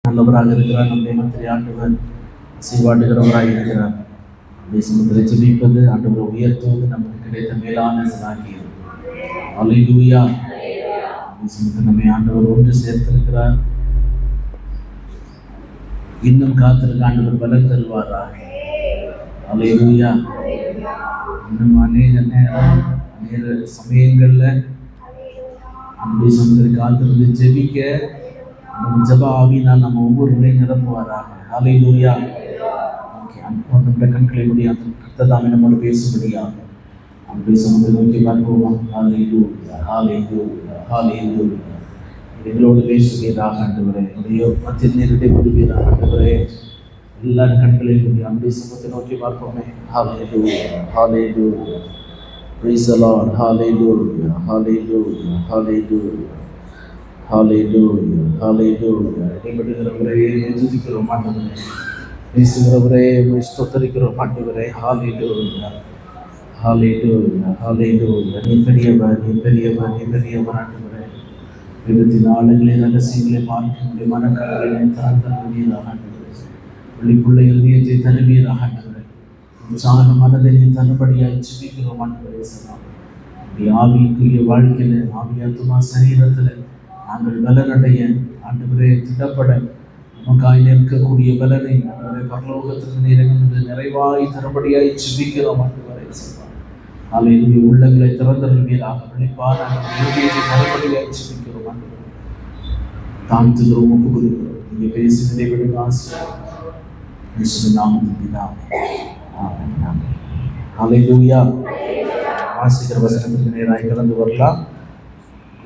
நல்லவராக இருக்கிறார். நம்முடைய மத்திய ஆண்டவர் செய்வாட்டுகிறவராக இருக்கிறார். நம்முடைய சமுத்திரை ஜெபிப்பது, ஆண்டவரை உயர்த்துவது நமக்கு கிடைத்த மேலான சாக்கியம். அல்லேலூயா. சமுத்திர நம்மை ஆண்டவர் ஒன்று சேர்த்திருக்கிறார். இன்னும் காத்திருக்க ஆண்டவர் பலன் தருவாராக. அல்லேலூயா. இன்னும் அநேக நேரம் அநேக சமயங்கள்ல நம்முடைய சமுத்திரை காத்திருந்து ஜெபிக்க நம்ம ஜப ஆவியினால் நம்ம ஒவ்வொருவரையும் நிரப்புவாராக. அல்லேலூயா. நம்முடைய கண்களை முடிய கர்த்தர் நம்மோடு பேசும்படியாக நம்முடைய சமுத்திரை நோக்கி பார்ப்போமா? அல்லேலூயா, அல்லேலூயா, அல்லேலூயா. எங்களோடு பேசுவீராக ஆண்டவரே. என்னுடைய மத்திய நேரத்தை கொடுவீராக ஆண்டவரே. எல்லாரும் கண்களை முடிய நம்முடைய சமுத்திரை நோக்கி பார்ப்போமே. அல்லேலூயா, அல்லேலூயா. Praise the Lord. Hallelujah, hallelujah, hallelujah, hallelujah, hallelujah. இடைப்படுகிறவரே துதிக்கிறோம் ஆண்டவரே. பேசுகிறவரே ஸ்தோத்திரிக்கிறோம் ஆண்டவரே. Hallelujah, hallelujah, hallelujah. நீ பெரியவர், நீ பெரியவர், நீ பெரியவர் ஆண்டவரே. விதத்தின் ஆழங்களின் ரகசியங்களை பார்க்க முடிய மனக்கடலை தருவீராக ஆண்டவரே. வெளிப்புள்ள இதயத்தை தருவீராக ஆண்டவரே. உற்சாக மனதை தருபடியாய் ஜெபிக்கிறோம் ஆண்டவரே. ஆவிக்குரிய வாழ்க்கையில, ஆவியாத்மா சரீரத்துல நாங்கள் பலனடைய ஆண்டவரே, திடப்பட நமக்காய் நிற்கக்கூடிய பலனை ஆண்டவரே பரலோகத்திற்கு நிறைந்து நிறைவாய் தருபடியாய் ஜெபிக்கிறோம் ஆண்டவரே. அல்லேலூயா. உள்ளங்களை திறந்தருள்வீராக. வெளிப்பான இதயத்தை தருபடியாய் ஜெபிக்கிறோம் ஆண்டவரே. தாழ்த்துகிறோம், ஒப்புக் கொடுக்கிறோம். நீங்க பேசினதை விட இயேசுவின் நாமத்தில் பிதாவே. அல்லேலூயா. வாசிக்கிற வசனத்திற்கு நேராய் கடந்து வரலாம்.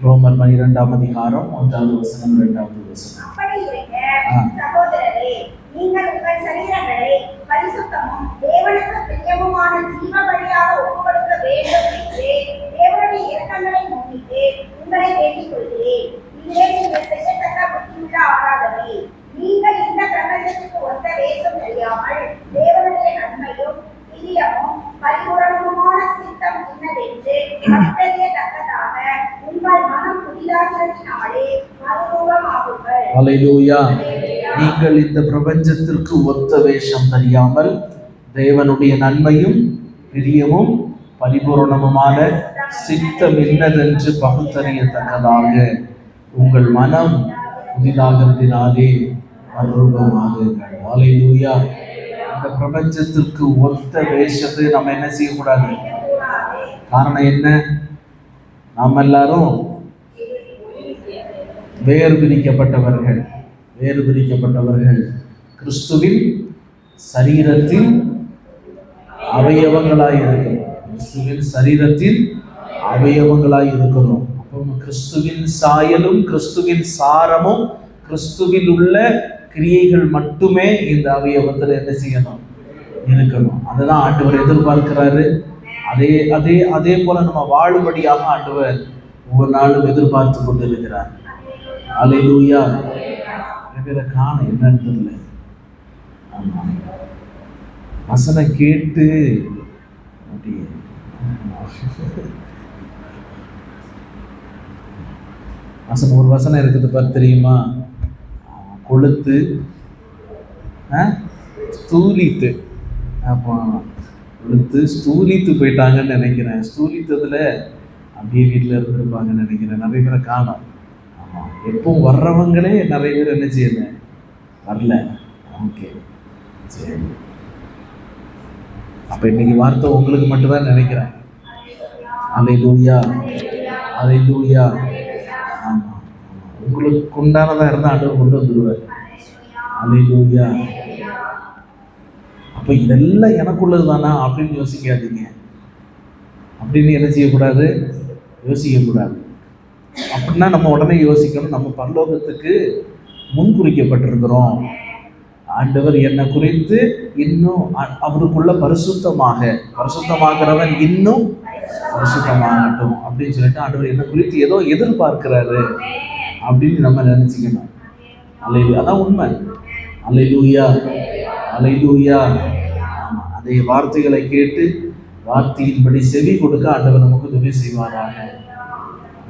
ரோமர் 12ஆம் அதிகாரம் 1வது வசனம் 2வது வசனம். சகோதரரே, நீங்கள் உங்கள் சரீரங்களை பரிசுத்தமும் தேவனுக்கு பிரியமுமான ஜீவ பலியாக ஒப்புக்கொடுக்க வேண்டும் என்று தேவனுடைய இரக்கங்களை முன்னிட்டு உங்களை வேண்டிக் கொள்கிறேன். இதுவே நீங்கள் செய்யத்தக்க புத்தியுள்ள ஆராதனை. நீங்கள் இந்த பிரபஞ்சத்துக்கு ஒத்த வேஷம் தெரியாமல் தேவனுடைய நன்மையும் பிரியமும் பரிபூரணமுமான சித்தம் இன்னதென்று கண்டறியத்தக்கதாக உங்கள் மனம் புதிதாகிறதினாலே மறுரூபமாகுங்கள். அல்லேலூயா. நீங்கள் இந்த பிரபஞ்சத்திற்கு ஒத்த வேஷம் தெரியாமல் தேவனுடைய நன்மையும் பிரியமும் பரிபூரணமுமான சித்தம் என்னதென்று பகுத்தறியத்தக்கதாக உங்கள் மனம் புதிதாகிறதினாலே மறுரூபமாகுங்கள். அல்லேலூயா. இந்த பிரபஞ்சத்திற்கு ஒத்த வேஷத்தை நம்ம என்ன செய்யக்கூடாது? காரணம் என்ன? நாம் எல்லாரும் வேறு பிரிக்கப்பட்டவர்கள். வேறு பிரிக்கப்பட்டவர்கள் கிறிஸ்துவின் சரீரத்தின் அவயவங்களாய் இருக்கிறோம். கிறிஸ்துவின் சரீரத்தின் அவயவங்களாய் இருக்கிறோம். அப்போ கிறிஸ்துவின் சாயலும் கிறிஸ்துவின் சாரமும் கிறிஸ்துவில் உள்ள கிரியைகள் மட்டுமே இந்த அவயவத்தில் என்ன செய்யணும்? இருக்கணும். அதுதான் ஆண்டவர் எதிர்பார்க்கிறாரு. அதே அதே அதே போல நம்ம வாழும்படியாக ஆண்டவர் ஒவ்வொரு நாளும் எதிர்பார்த்து கொண்டு இருக்கிறார். அல்லேலூயா. காண என்னன்னு தெரியல. ஆமா, வசனம் கேட்டு அப்படியே வசனம் ஒரு வசனம் இருக்குது பாரு, தெரியுமா? கொளுத்து ஸ்தூலித்து, அப்போ கொளுத்து ஸ்தூலித்து போயிட்டாங்கன்னு நினைக்கிறேன். ஸ்தூலித்ததுல அப்படியே வீட்டில் இருந்திருப்பாங்கன்னு நினைக்கிறேன். நிறைய பேரை காணோம். ஆமாம், எப்பவும் வர்றவங்களே நிறைய பேர் என்ன செய்யல, வரல. ஓகே, சரி. அப்போ இன்னைக்கு வார்த்தை உங்களுக்கு மட்டும்தான் நினைக்கிறேன். அல்லேலூயா, அல்லேலூயா. ஆமாம், உங்களுக்கு உண்டானதாக இருந்தால் ஆண்டவர் கொண்டு வந்துடுவார். அல்லேலூயா. அப்போ இதெல்லாம் எனக்குள்ளது தானா அப்படின்னு யோசிக்காதீங்க. அப்படின்னு என்ன செய்யக்கூடாது? யோசிக்கக்கூடாது. அப்படின்னா நம்ம உடனே யோசிக்கணும், நம்ம பரலோகத்துக்கு முன்குறிக்கப்பட்டிருக்கிறோம். ஆண்டவர் என்னை குறித்து இன்னும் அவருக்குள்ள பரிசுத்தமாகிறவன் இன்னும் பரிசுத்தமாகட்டும் அப்படின்னு சொல்லிட்டு ஆண்டவர் என்னை குறித்து ஏதோ எதிர்பார்க்கிறாரு அப்படின்னு நம்ம நினைச்சுக்கணும். அல்லேலூயா. அதான் உண்மை. அல்லேலூயா, அல்லேலூயா. ஆமா, அதே வார்த்தைகளை கேட்டு வார்த்தையின்படி செவி கொடுக்க ஆண்டவர் நமக்கு உதவி செய்வாராக.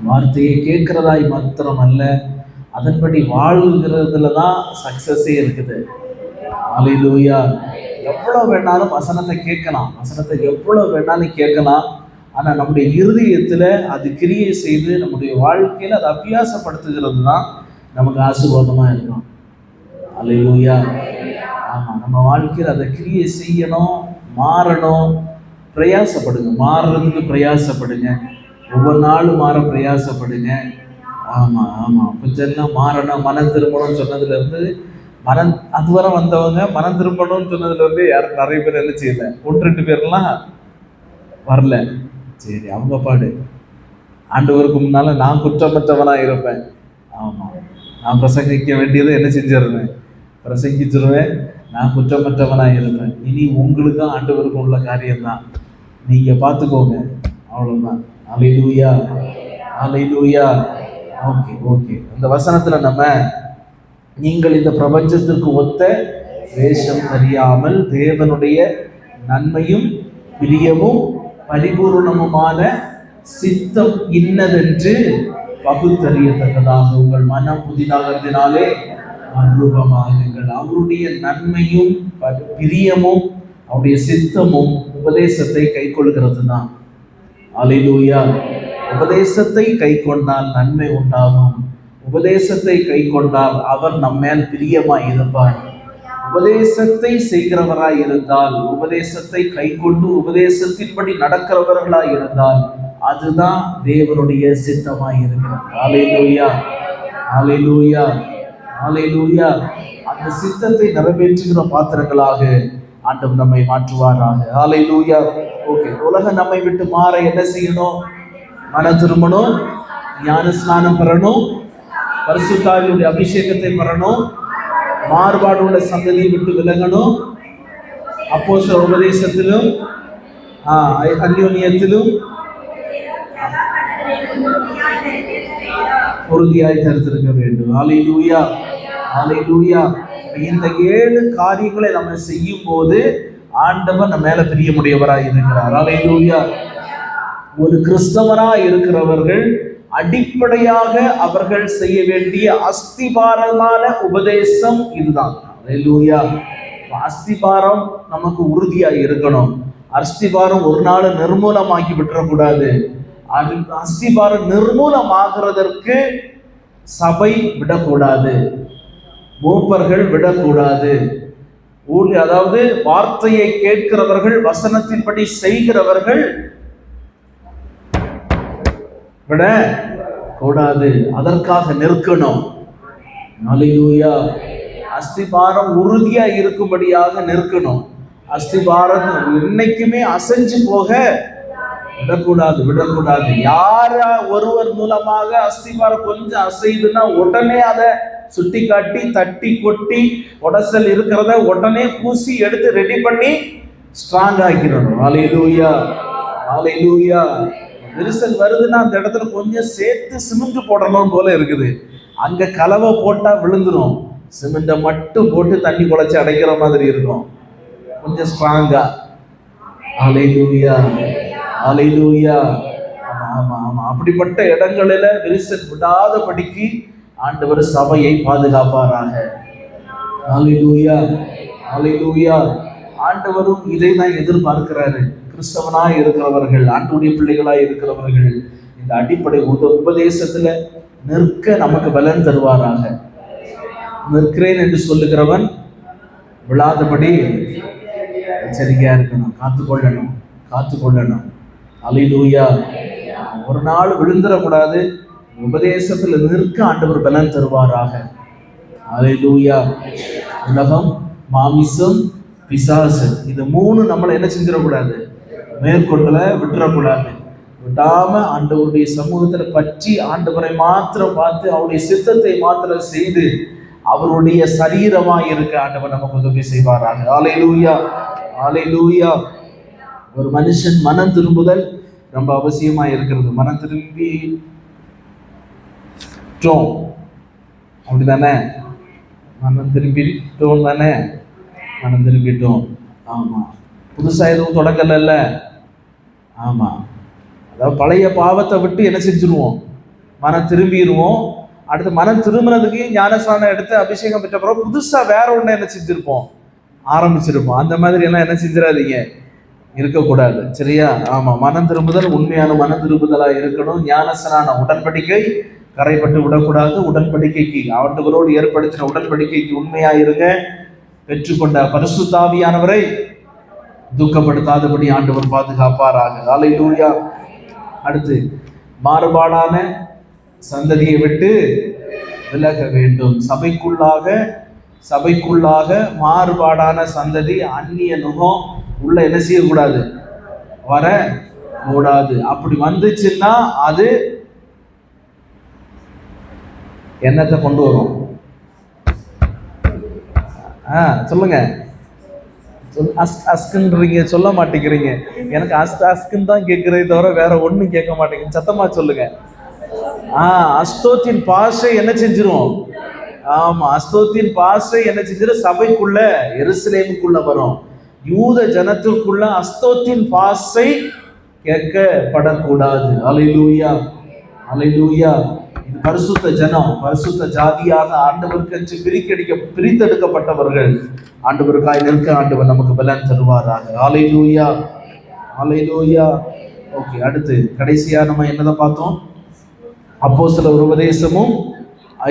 வார்த்தையை கேட்கிறதாய் மாத்திரம் அல்ல, அதன்படி வாழ்கிறதுல தான் சக்சஸே இருக்குது. அல்லேலூயா. எவ்வளவு வேணாலும் வசனத்தை கேட்கலாம், வசனத்தை எவ்வளவு வேணாலும் கேட்கலாம். ஆனா நம்முடைய இருதயத்துல அது கிரியை செய்து நம்முடைய வாழ்க்கையில அதை அபியாசப்படுத்துகிறது தான் நமக்கு ஆசீர்வாதமா இருக்கும். அல்லேலூயா. ஆமா, நம்ம வாழ்க்கையில் அதை கிரியை செய்யணும், மாறணும். பிரயாசப்படுங்க, மாறுறதுக்கு பிரயாசப்படுங்க. ஒவ்வொரு நாளும் மாற பிரயாசப்படுங்க. ஆமா ஆமா, கொஞ்சம் எல்லாம் மாறணும், மனம் திரும்பணும்னு சொன்னதுல இருந்து மனம் அதுவரை வந்தவங்க மனம் திரும்பணும்னு சொன்னதுல இருந்து யாரும் நிறைய பேர் என்ன செய்யல, 1-2 பேர்லாம் வரல. சரி, அவங்க பாடு. ஆண்டவருக்கு முன்னால நான் குற்றமற்றவனா இருப்பேன். ஆமா, நான் பிரசங்கிக்க வேண்டியதை என்ன செஞ்சிருவேன், பிரசங்கிச்சிருவேன். நான் குற்றமற்றவனா இருப்பேன். இனி உங்களுக்கும் ஆண்டவருக்கும் உள்ள காரியம்தான், நீங்க பார்த்துக்கோங்க, அவ்வளவுதான். Alleluia, alleluia. Okay okay. அந்த வசனத்துல நம்ம, நீங்கள் இந்த பிரபஞ்சத்திற்கு ஒத்த வேஷம் தெரியாமல் தேவனுடைய நன்மையும் பிரியமும் பரிபூர்ணமுமான சித்தம் இன்னதென்று பகுத்தறியத்தக்கதாக உங்கள் மனம் புதிதாகிறதுனாலே அனுபவமாகுங்கள். அவருடைய நன்மையும் பிரியமும் அவருடைய சித்தமும் உபதேசத்தை கை கொள்கிறது தான். அல்லேலூயா. உபதேசத்தை கை கொண்டால் நன்மை உண்டாகும். உபதேசத்தை கை கொண்டால் அவர் நம்மேல் பிரியமாய் இருப்பார். உபதேசத்தை செய்கிறவராய் இருந்தால், உபதேசத்தை கை கொண்டு உபதேசத்தின்படி நடக்கிறவர்களாய் இருந்தால் அதுதான் தேவனுடைய சித்தமாய் இருக்கிறது. அல்லேலூயா, அல்லேலூயா, அல்லேலூயா. அந்த சித்தத்தை நிறைவேற்றுகிற பாத்திரங்களாக ஆண்டவர் நம்மை மாற்றுவாராக. அல்லேலூயா. ஓகே. உலகம் நம்மை விட்டு மாற என்ன செய்யணும்? மனம் திரும்பணும், ஞான ஸ்நானம் பெறணும், பரிசுத்த ஆவியுடைய அபிஷேகத்தை பெறணும், மாறுபாடு உள்ள சந்ததியை விட்டு விலகணும், அப்போஸ்தலர் உபதேசத்திலும் அந்யோன்யத்திலும் உறுதியாய் தரித்திருக்க வேண்டும். அல்லேலூயா, அல்லேலூயா. இந்த 7 காரியங்களை நம்ம செய்யும் போது ஆண்டவர் நம்ம மேல பிரியமுடையவராய் இருக்கிறார். அல்லேலூயா. ஒரு கிறிஸ்தவராய் இருக்கிறவர்கள் அடிப்படையாக அவர்கள் செய்ய வேண்டிய அஸ்திபாரமான உபதேசம் இதுதான். அல்லேலூயா. அஸ்திபாரம் நமக்கு உறுதியாய் இருக்கணும். அஸ்திபாரம் ஒரு நாள் நிர்மூலமாக்கி விட்டுறக்கூடாது. அஸ்திபாரம் நிர்மூலமாகிறதற்கு சபை விடக்கூடாது, மூப்பர்கள் விடக்கூடாது. அதாவது வார்த்தையை கேட்கிறவர்கள், வசனத்தின்படி செய்கிறவர்கள் விட கூடாது. அதற்காக நிற்கணும். அல்லேலூயா. அஸ்திபாரம் உறுதியா இருக்கும்படியாக நிற்கணும். அஸ்திபாரம் என்னைக்குமே அசைஞ்சு போக விடக்கூடாது, விடக்கூடாது. யாரா ஒருவர் மூலமாக அஸ்திபாரம் கொஞ்சம் அசைதுன்னா உடனே அதை சுட்டி காட்டி தட்டி கொட்டி உடசல் இருக்கிறத உடனே பூசி எடுத்து ரெடி பண்ணி ஸ்ட்ராங் ஆக்கிடணும். அல்லேலூயா, அல்லேலூயா. விரிசல் வருதுன்னா அந்த இடத்துல கொஞ்சம் சேர்த்து சிமெண்ட் போடணும் போல இருக்குது. அங்க கலவை போட்டா விழுந்துரும், சிமெண்ட்டை மட்டும் போட்டு தண்ணி குழைச்சி அடைக்கிற மாதிரி இருக்கும், கொஞ்சம் ஸ்ட்ராங்கா. அல்லேலூயா, அல்லேலூயா. ஆமா ஆமா. அப்படிப்பட்ட இடங்களில விரிசல் விடாதபடிக்கு ஆண்டவர் சபையை பாதுகாப்பாராக. அல்லேலூயா, அல்லேலூயா. ஆண்டவரும் இதை தான் எதிர்பார்க்கிறாரு. கிறிஸ்தவனாய் இருக்கிறவர்கள், ஆண்டவருடைய பிள்ளைகளாய் இருக்கிறவர்கள் இந்த அடிப்படை உபதேசத்துல நிற்க நமக்கு பலன் தருவாராக. நிற்கிறேன் என்று சொல்லுகிறவன் விழாதபடி எச்சரிக்கையா இருக்கணும், காத்துக்கொள்ளணும், காத்துக்கொள்ளணும். அல்லேலூயா. ஒரு நாள் விழுந்துடக்கூடாது. உபதேசத்துல நிற்க ஆண்டவர் பலன் தருவாராக. அல்லேலூயா. உலகம், மாமிசம், பிசாசு, இது 3 நம்மளை என்ன செஞ்சிடக்கூடாது, மேற்கொண்டல விட்டுறக்கூடாது. விடாம ஆண்டவருடைய சமூகத்துல பற்றி ஆண்டவரை மாத்திரம் பார்த்து அவருடைய சித்தத்தை மாத்திரம் செய்து அவருடைய சரீரமா இருக்க ஆண்டவர் நமக்கு உதவி செய்வாராங்க. அல்லேலூயா, அல்லேலூயா. ஒரு மனுஷன் மனம் திரும்புதல் ரொம்ப அவசியமா இருக்கிறது. மனம் திரும்பிட்டோம் அப்படிதானே, மனம் திரும்பிட்டோம் தானே, மனம் திரும்பிட்டோம். ஆமா, புதுசா எதுவும் தொடங்கல. ஆமா, அதாவது பழைய பாவத்தை விட்டு என்ன செஞ்சிருவோம், மனம் திரும்பிடுவோம். அடுத்து மனம் திரும்பினதுக்கு ஞானஸ்நானம் எடுத்து அபிஷேகம் பெற்ற பிறகு புதுசா வேற ஒண்ணு என்ன செஞ்சிருப்போம், ஆரம்பிச்சிருப்போம். அந்த மாதிரி எல்லாம் என்ன செஞ்சிடாதீங்க, இருக்கக்கூடாது. சரியா? ஆமா, மனம் திரும்புதல் உண்மையான மனம் திரும்புதலா இருக்கணும். ஞானஸ்நானம் உடன்படிக்கை கரைப்பட்டு விடக்கூடாது. உடன்படிக்கைக்கு ஆண்டவரோடு ஏற்படுத்தின உடன்படிக்கைக்கு உண்மையா இருங்க. பெற்றுக்கொண்ட பரிசுத்த ஆவியானவரை துக்கப்படுத்தாதபடி ஆண்டவர் பாதுகாப்பாராக. அல்லேலூயா. அடுத்து, மாறுபாடான சந்ததியை விட்டு விலக வேண்டும். சபைக்குள்ளாக மாறுபாடான சந்ததி, அந்நிய நுகம் உள்ள என்ன செய்யக்கூடாது, வர கூடாது. அப்படி வந்துச்சுன்னா அது என்னத்தை கொண்டு வரும்? சொல்லுங்க. அஸ்குன்றீங்க, சொல்ல மாட்டேங்கிறீங்க. எனக்கு அஸ்குன்னு தான் கேட்கிறதே தவிர வேற ஒண்ணும் கேட்க மாட்டேங்குது. சத்தமா சொல்லுங்க. அஸ்தோத்தின் பாஷை என்ன செஞ்சிரும்? ஆமா, அஸ்தோத்தின் பாஷை என்ன செஞ்சிரும்? சபைக்குள்ள, எருசலேமுக்குள்ள வரும். யூத ஜனத்திற்குள்ள அஸ்தோத்தின் பாஷை கேட்கப்படக்கூடாது. அல்லேலூயா, அல்லேலூயா. இது பரிசுத்த ஜனம், பரிசுத்த ஜாதியாக ஆண்டவருக்கு பிரித்தெடுக்கப்பட்டவர்கள். ஆண்டவருக்காய் நிற்க ஆண்டவர் நமக்கு பலன் தருவாராக. அல்லேலூயா, அல்லேலூயா. ஓகே, அடுத்து கடைசியா நம்ம என்னதான் பார்த்தோம்? அப்போஸ்தலர் உபதேசமும்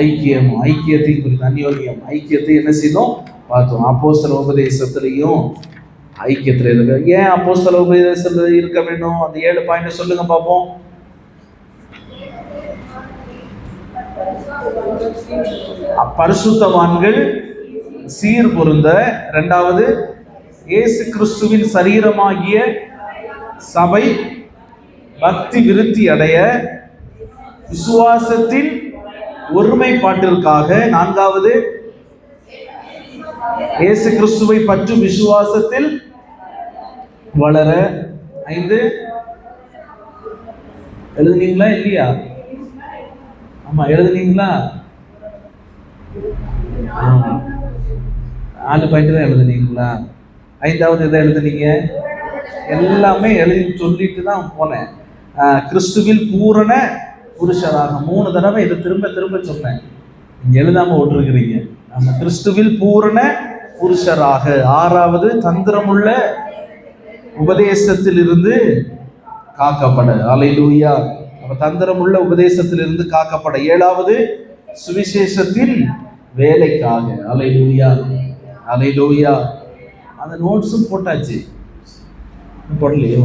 ஐக்கியமும், ஐக்கியத்தை குறித்து, அந்யோன்யம் ஐக்கியத்தை என்ன செய்தோம், பார்த்தோம். அப்போஸ்தலர் உபதேசத்திலையும் ஐக்கியத்துல இருக்க. ஏன் அப்போஸ்தலர் உபதேசத்துல இருக்க வேண்டும்? அந்த 7 பாயிண்ட் சொல்லுங்க பார்ப்போம். பரிசுத்தவான்கள் சீர் பொருந்த, இரண்டாவது இயேசு கிறிஸ்துவின் சரீரமாகிய சபை பக்தி விருத்தி அடைய, விசுவாசத்தின் ஒருமைப்பாட்டிற்காக, நான்காவது இயேசு கிறிஸ்துவை பற்றும் விசுவாசத்தில் வளர, 5 எழுதுனீங்களா இல்லையா? ஆமா, எழுதுனீங்களா? 4 பாயிண்ட் தான் எழுதுனீங்களா? 5வது எதை எழுதுனீங்க? எல்லாமே எழுதி சொல்லிட்டு தான் போனேன். கிறிஸ்துவில் பூரண புருஷராக 3 தடவை இதை திரும்ப திரும்ப சொன்னேன். நீங்க எழுதாம விட்டுருக்கிறீங்க. நம்ம கிறிஸ்துவில் பூரண புருஷராக. 6வது தந்திரமுள்ள உபதேசத்தில் இருந்து காக்கப்பட. அல்லேலூயா. தந்திரமுள்ள உபதேசத்தில் இருந்து காக்கப்பட. 7வது சுவிசேஷத்தின் வேலைக்காக. அல்லேலூயா, அல்லேலூயா. அந்த நோட்ஸும் போட்டாச்சு. போடலையோ?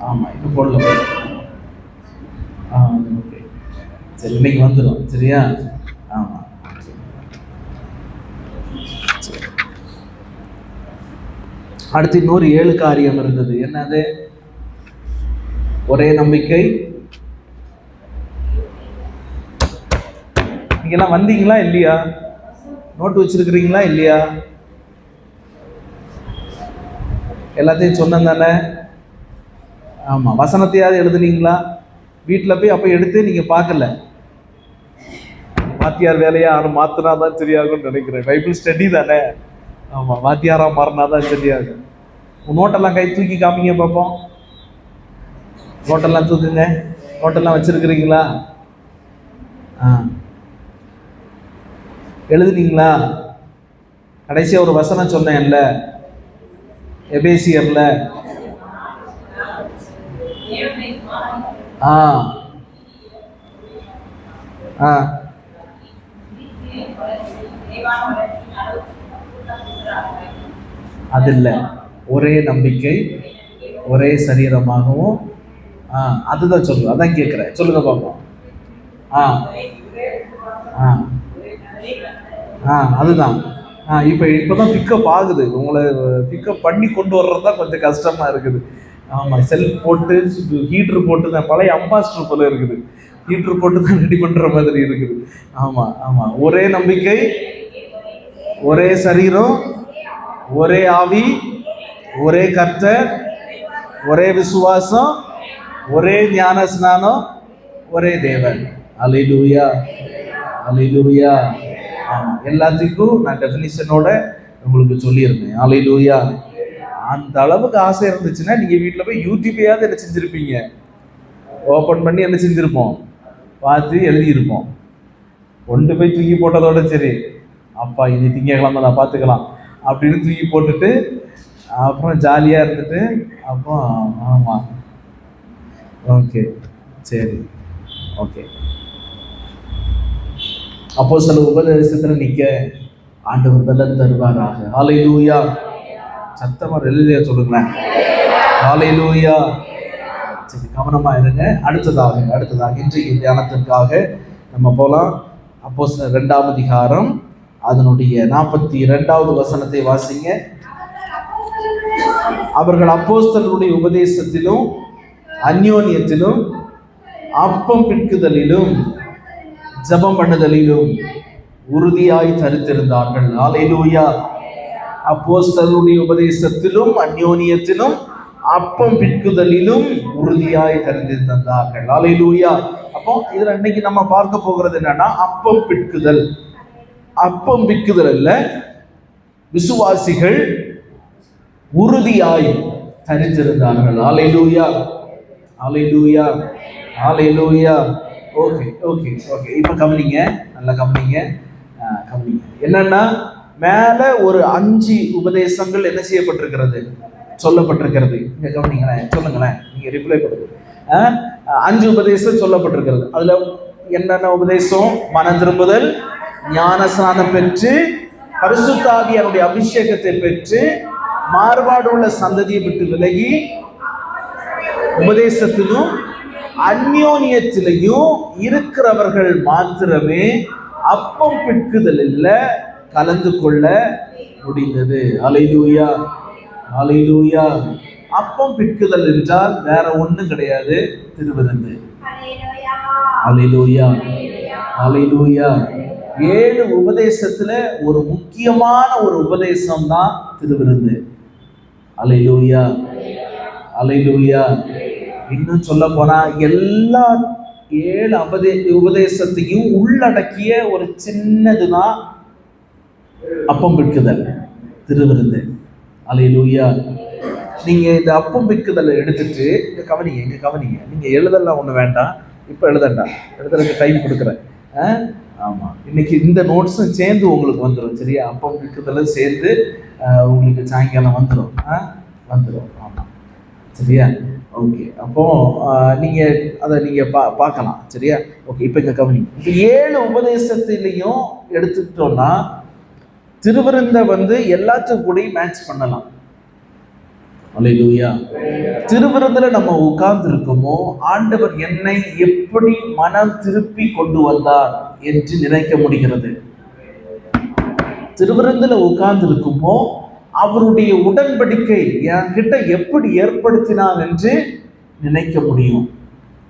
ஆமா, இன்னும் போடல. ஓகே, சரி, இன்னைக்கு வந்துடும். சரியா? ஆமா. அடுத்து இன்னொரு 7 காரியம் இருந்தது. என்னது? ஒரே நம்பிக்கை. நீங்க எல்லாம் வந்தீங்களா இல்லையா? நோட்டு வச்சிருக்கிறீங்களா இல்லையா? எல்லாத்தையும் சொன்னேன் தானே? ஆமா, வசனத்தையாவது எழுதுனீங்களா? வீட்டில் போய் அப்போ எடுத்து நீங்க பார்க்கல. வாத்தியார் வேலையா யாரும் மாத்தினா தான் சரியாகும்னு நினைக்கிறேன். பைபிள் ஸ்டடி தானே? ஆமா, வாத்தியாரா மாறினா தான் சரியாகும். நோட்டெல்லாம் கை தூக்கி காமிங்க பார்ப்போம். நோட்டெல்லாம் தூக்குங்க. நோட்டெல்லாம் வச்சிருக்கிறீங்களா? எழுதுனீங்களா? கடைசியா ஒரு வசனம் சொன்னேன்ல, எபேசியர்ல. அது இல்ல, ஒரே நம்பிக்கை, ஒரே சரீரமாகவும். அதுதான் சொல்லுங்க. அதான் கேட்கிறேன். சொல்லுங்க பார்ப்போம். அதுதான். இப்பதான் பிக்கப் ஆகுது. உங்களை பிக்கப் பண்ணி கொண்டு வர்றது தான் கொஞ்சம் கஷ்டமா இருக்குது. ஆமா, செல்ஃப் போட்டு ஹீட்டர் போட்டு தான், பழைய அம்பாஸ்டர் போல இருக்குது. ஹீட்டர் போட்டு தான் ரெடி பண்ற மாதிரி இருக்குது. ஆமா, ஆமா. ஒரே நம்பிக்கை, ஒரே சரீரம், ஒரே ஆவி, ஒரே கர்த்தர், ஒரே விசுவாசம், ஒரே ஞான ஸ்நானம், ஒரே தேவன். அல்லேலூயா, அல்லேலூயா. எல்லாத்துக்கும் நான் டெஃபினிஷனோட உங்களுக்கு சொல்லியிருந்தேன். அல்லேலூயா. அந்த அளவுக்கு ஆசை இருந்துச்சுன்னா நீங்க வீட்டில் போய் யூடியூபையாவது என்ன செஞ்சிருப்பீங்க, ஓப்பன் பண்ணி என்ன செஞ்சிருப்போம், பார்த்து எழுதியிருப்போம். கொண்டு போய் தூக்கி போட்டதோட சரி, அப்பா இனி திங்கக்கிழமை தான் பார்த்துக்கலாம் அப்படின்னு தூக்கி போட்டுட்டு அப்புறம் ஜாலியாக இருந்துட்டு அப்புறம் ஆமாம் ஓகே சரி ஓகே. அப்போ சில உபதேசத்தில் நிற்க ஆண்டவர் பலன் தருவாராக. ஹல்லேலூயா. சத்தமாக ஹல்லேலூயா சொல்லுங்களேன். ஹல்லேலூயா. சரி, கவனமா இருங்க. அடுத்ததாக இன்றைய தியானத்திற்காக நம்ம போலாம். அப்போஸ்தலர் 2ஆம் அதிகாரம் அதனுடைய 42வது வசனத்தை வாசிங்க. அவர்கள் அப்போஸ்தலருடைய உபதேசத்திலும் அந்யோன்யத்திலும் அப்பம் பிட்குதலிலும் ஜெபம் பண்ணுதலிலும் உறுதியாய் தரித்திருந்தார்கள். ஹல்லேலூயா. அப்போஸ்தலருடைய உபதேசத்திலும் அந்யோன்யத்திலும் அப்பம் பிட்குதலிலும் உறுதியாய் தரித்திருந்தார்கள். ஹல்லேலூயா. அப்போ இதுல இன்னைக்கு நம்ம பார்க்க போகிறது என்னன்னா, அப்பம் பிட்குதல். அப்பம் பிட்குதல் அல்ல, விசுவாசிகள் உறுதியாய் தரித்திருந்தார்கள். Hallelujah. Hallelujah. Hallelujah. Okay okay okay. இப்போ கவனிங்க, நல்லா கவனிங்க. என்னன்னா, மேல ஒரு 5 உபதேசங்கள் என்ன செய்யப்பட்டிருக்கிறது, சொல்லப்பட்டிருக்கிறது. இங்க கவனிங்களேன், சொல்லுங்களேன், நீங்க ரிப்ளை பண்ணுங்க. 5 உபதேசம் சொல்லப்பட்டிருக்கிறது. அதுல என்னென்ன உபதேசம்? மனம் திரும்புதல், ஞானஸ்நானம் பெற்று, பரிசுத்த ஆவியானுடைய அபிஷேகத்தை பெற்று, மாறுபாடு உள்ள சந்ததியை விட்டு விலகி, உபதேசத்திலும் அந்யோன்யத்திலையும் இருக்கிறவர்கள் மாத்திரமே அப்பம் பிட்குதலில் கலந்து கொள்ள முடிந்தது. ஹல்லேலூயா. ஹல்லேலூயா. அப்பம் பிட்குதல் என்றால் வேற ஒண்ணும் கிடையாது, திருவிருந்து. ஹல்லேலூயா. ஹல்லேலூயா. 7 உபதேசத்துல ஒரு முக்கியமான ஒரு உபதேசம் தான் திருவிருந்து. ஹல்லேலூயா. ஹல்லேலூயா. இன்னும் சொல்ல போனா எல்லா 7 உபதேசத்தையும் உள்ளடக்கிய ஒரு சின்னதுதான் அப்பம் பிட்குதல், திருவிருந்து. ஹல்லேலூயா. நீங்க இந்த அப்பம் பிட்குதலை எடுத்துட்டு இங்க கவனிங்க. நீங்க எழுதலாம் ஒண்ணு வேண்டாம், இப்ப எழுதுறதுக்கு டைம் கொடுக்குறேன். ஆமா, இன்னைக்கு இந்த நோட்ஸும் சேர்ந்து உங்களுக்கு வந்துடும். சரியா? அப்பம் பிட்குதலும் சேர்ந்து உங்களுக்கு சாயங்காலம் வந்துடும். ஆமா, சரியா? ஓகே. அப்போ நீங்க அதை நீங்க பார்க்கலாம். சரியா? ஓகே. இப்ப இங்க கவனிங்க. இப்ப 7 உபதேசத்திலையும் எடுத்துக்கிட்டோம்னா திருவிருந்தை எல்லாத்துக்கும் கூட மேட்ச் பண்ணலாம். ஹல்லேலூயா. திருவிருந்துல நம்ம உட்கார்ந்து இருக்கோமோ, ஆண்டவர் என்னை எப்படி மனம் திருப்பி கொண்டு வந்தார் என்று நினைக்க முடிகிறது. திருவிருந்துல உட்கார்ந்து இருக்குமோ, அவருடைய உடன்படிக்கை என்கிட்ட எப்படி ஏற்படுத்தினார் என்று நினைக்க முடியும்.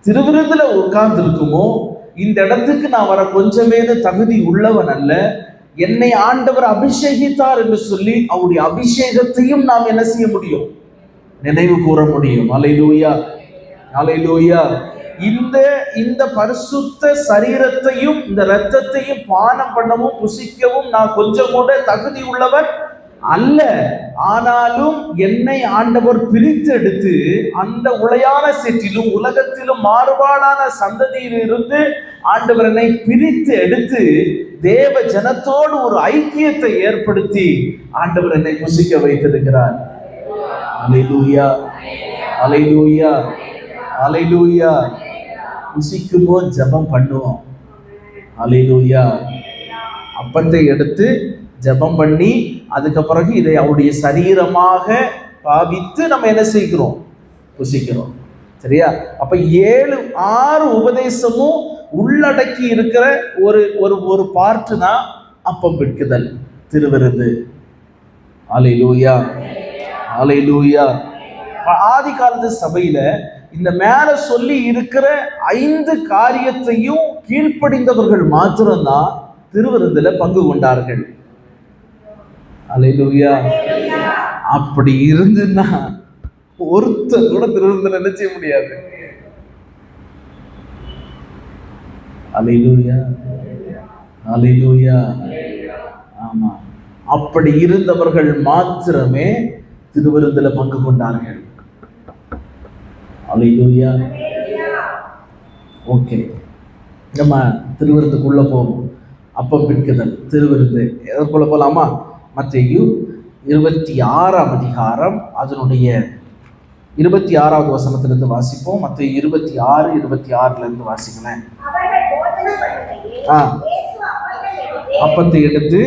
திருவிருந்துல உட்கார்ந்து இருக்குமோ, இந்த இடத்துக்கு நான் வர கொஞ்சமேது தகுதி உள்ளவன் அல்ல, என்னை ஆண்டவர் அபிஷேகித்தார் என்று சொல்லி அவருடைய அபிஷேகத்தையும் நாம் என்ன செய்ய முடியும், நினைவு கூற முடியும். ஹல்லேலூயா. ஹல்லேலூயா. இந்த பரிசுத்த சரீரத்தையும் இந்த இரத்தத்தையும் பானம் பண்ணவும் புசிக்கவும் நான் கொஞ்சம் கூட தகுதி உள்ளவர் அல்ல. ஆனாலும் என்னை ஆண்டவர் பிரித்து எடுத்து அந்த உளையான சேற்றிலும் உலகத்திலும் மாறுபாடான சந்ததியில் இருந்து ஆண்டவர் என்னை பிரித்து எடுத்து தேவ ஜனத்தோடு ஒரு ஐக்கியத்தை ஏற்படுத்தி ஆண்டவர் என்னை புசிக்க வைத்திருக்கிறார். ஹல்லேலூயா. ஹல்லேலூயா. ஹல்லேலூயா. புசிக்குமோ ஜெபம் பண்ணுவோம். ஹல்லேலூயா. அப்பத்தை எடுத்து ஜெபம் பண்ணி அதுக்கு பிறகு இதை அவருடைய சரீரமாக பாவித்து நம்ம என்ன செய்கிறோம், புசிக்கிறோம். சரியா? அப்ப 6 உபதேசமும் உள்ளடக்கி இருக்கிற ஒரு பார்ட்டு தான் அப்பம் பிட்குதல், திருவிருந்து. ஹல்லேலூயா. ஹல்லேலூயா. ஆதி காலத்து சபையில இந்த மேல சொல்லி இருக்கிற 5 காரியத்தையும் கீழ்ப்படிந்தவர்கள் மாத்திரம்தான் திருவிருந்துல பங்கு கொண்டார்கள். ஹல்லேலூயா. அப்படி இருந்துன்னா ஒருத்தர் கூட திருவிருந்துல என்ன செய்ய முடியாது. ஹல்லேலூயா. ஹல்லேலூயா. ஆமா, அப்படி இருந்தவர்கள் மாத்திரமே திருவிருந்துல பங்கு கொண்டார்கள். ஹல்லேலூயா. ஓகே, நம்ம திருவிருந்துக்குள்ள போவோம். அப்பம் பிற்குதல் திருவிருந்து. எதற்குள்ள போலாமா? மத்தேயு 26ஆம் அதிகாரம் அதனுடைய 26வது வசனத்திலிருந்து வாசிப்போம். மத்தேயு 26, 26ல இருந்து வாசிங்களேன். அப்பத்தை எடுத்து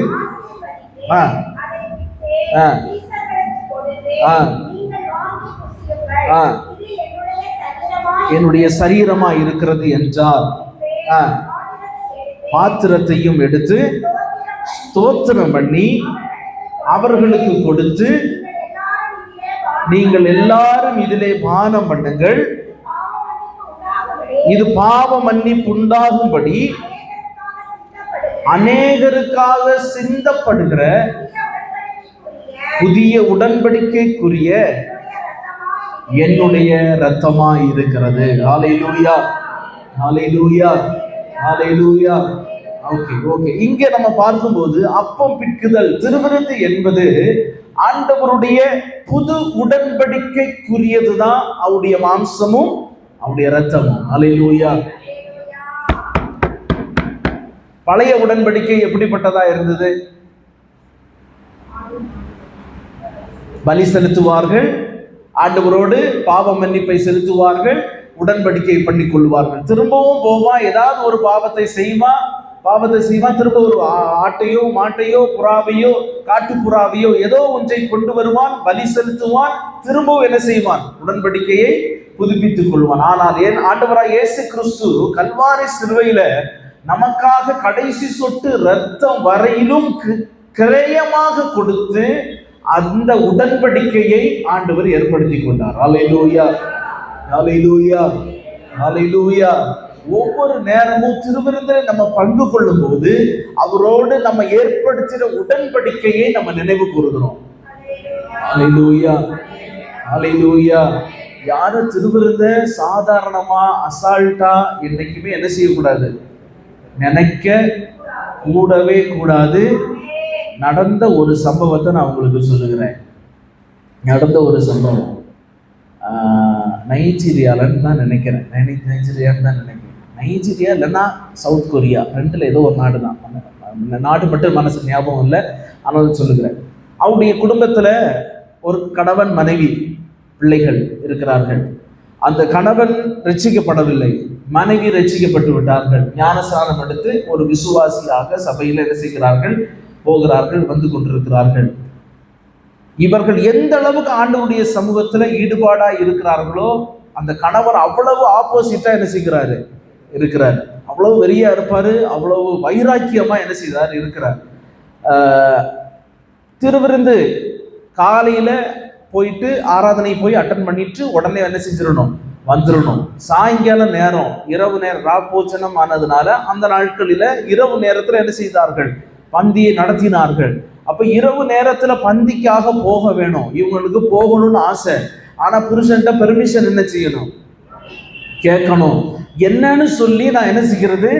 என்னுடைய சரீரமா இருக்கிறது என்றார். பாத்திரத்தையும் எடுத்து ஸ்தோத்திரம் பண்ணி அவர்களுக்கு கொடுத்து, நீங்கள் எல்லாரும் இதிலே பானம் பண்ணுங்கள், இது பாவ மன்னிப்பு உண்டாகும்படி அநேகருக்காக சிந்தப்படுகிற புதிய உடன்படிக்கைக்குரிய என்னுடைய இரத்தமா இருக்கிறது. ஹல்லேலூயா, ஹல்லேலூயா, ஹல்லேலூயா. ஓகே. இங்க நம்ம பார்க்கும்போது அப்பம் பிற்குதல் திருவிருந்து என்பது ஆண்டவருடைய புது உடன்படிக்கைக்குரியதுதான். அவருடைய மாம்சமும் அவருடைய இரத்தமும். ஹல்லேலூயா. பழைய உடன்படிக்கை எப்படிப்பட்டதா இருந்தது? பலி செலுத்துவார்கள், ஆண்டவரோடு பாவ மன்னிப்பை செலுத்துவார்கள், உடன்படிக்கை பண்ணி கொள்வார்கள். திரும்பவும் போவான், ஏதாவது ஒரு பாவத்தை செய்வான், திரும்ப ஒரு ஆட்டையோ மாட்டையோ புறாவையோ காட்டு புறாவையோ ஏதோ ஒன்றை கொண்டு வருவான், பலி செலுத்துவான், திரும்பவும் என்ன செய்வான்? உடன்படிக்கையை புதுப்பித்துக் கொள்வான். ஆனால் ஏன் ஆண்டவராய் இயேசு கிறிஸ்து கல்வாரி சிலுவையில நமக்காக கடைசி சொட்டு இரத்தம் வரையிலும் கிரயமாக கொடுத்து அந்த உடன்படிக்கையை ஆண்டவர் ஏற்படுத்தி கொண்டார். ஹல்லேலூயா, ஹல்லேலூயா, ஹல்லேலூயா. ஒவ்வொரு நேரமும் திருவிருந்தில் நம்ம பங்கு கொள்ளும் போது அவரோடு நம்ம ஏற்படுத்தின உடன்படிக்கையை நம்ம நினைவு கூறுகிறோம். ஹல்லேலூயா, ஹல்லேலூயா. யாரும் திருவிருந்த சாதாரணமா அசால்ட்டா என்னைக்குமே என்ன செய்யக்கூடாது, நினைக்க கூடவே கூடாது. நடந்த ஒரு சம்பவத்தை நான் உங்களுக்கு சொல்லுகிறேன். நடந்த ஒரு சம்பவம் நைஜீரியாலன்னு தான் நினைக்கிறேன். நைஜீரியா இல்லைன்னா சவுத் கொரியா, ரெண்டுல ஏதோ ஒரு நாடு தான். நாடு மட்டும் மனசு ஞாபகம் இல்லை, ஆனாலும் சொல்லுகிறேன். அவருடைய குடும்பத்துல ஒரு கணவன், மனைவி, பிள்ளைகள் இருக்கிறார்கள். அந்த கணவன் ரட்சிக்கப்படவில்லை, மனைவி ரட்சிக்கப்பட்டு விட்டார்கள். ஞானஸ்நானம் எடுத்து ஒரு விசுவாசியாக சபையில் என்ன செய்கிறார்கள், போகிறார்கள், வந்து கொண்டிருக்கிறார்கள். இவர்கள் எந்த அளவுக்கு ஆண்டவருடைய சமூகத்துல ஈடுபாடா இருக்கிறார்களோ அந்த கணவர் அவ்வளவு ஆப்போசிட்டா என்ன செய்கிறாரு, இருக்கிறார். அவ்வளவு வெறியா இருப்பாரு, அவ்வளவு வைராக்கியமா என்ன செய்தார், இருக்கிறார். திருவிருந்து காலையில போயிட்டு ஆராதனை போய் அட்டன் பண்ணிட்டு உடனே என்ன செஞ்சிடணும், வந்துடணும். சாயங்கால நேரம், இரவு நேரம், ராப்போச்சனம் ஆனதுனால அந்த நாட்களில இரவு நேரத்துல என்ன செய்தார்கள், பந்தியை நடத்தினார்கள். அப்ப இரவு நேரத்துல பந்திக்காக போக வேணும், இவங்களுக்கு போகணும்னு ஆசை. ஆனா புருஷன்ட்ட பெர்மிஷன் என்ன செய்யணும், கேட்கணும். என்னன்னு சொல்லி நான் என்ன செய்கிறது,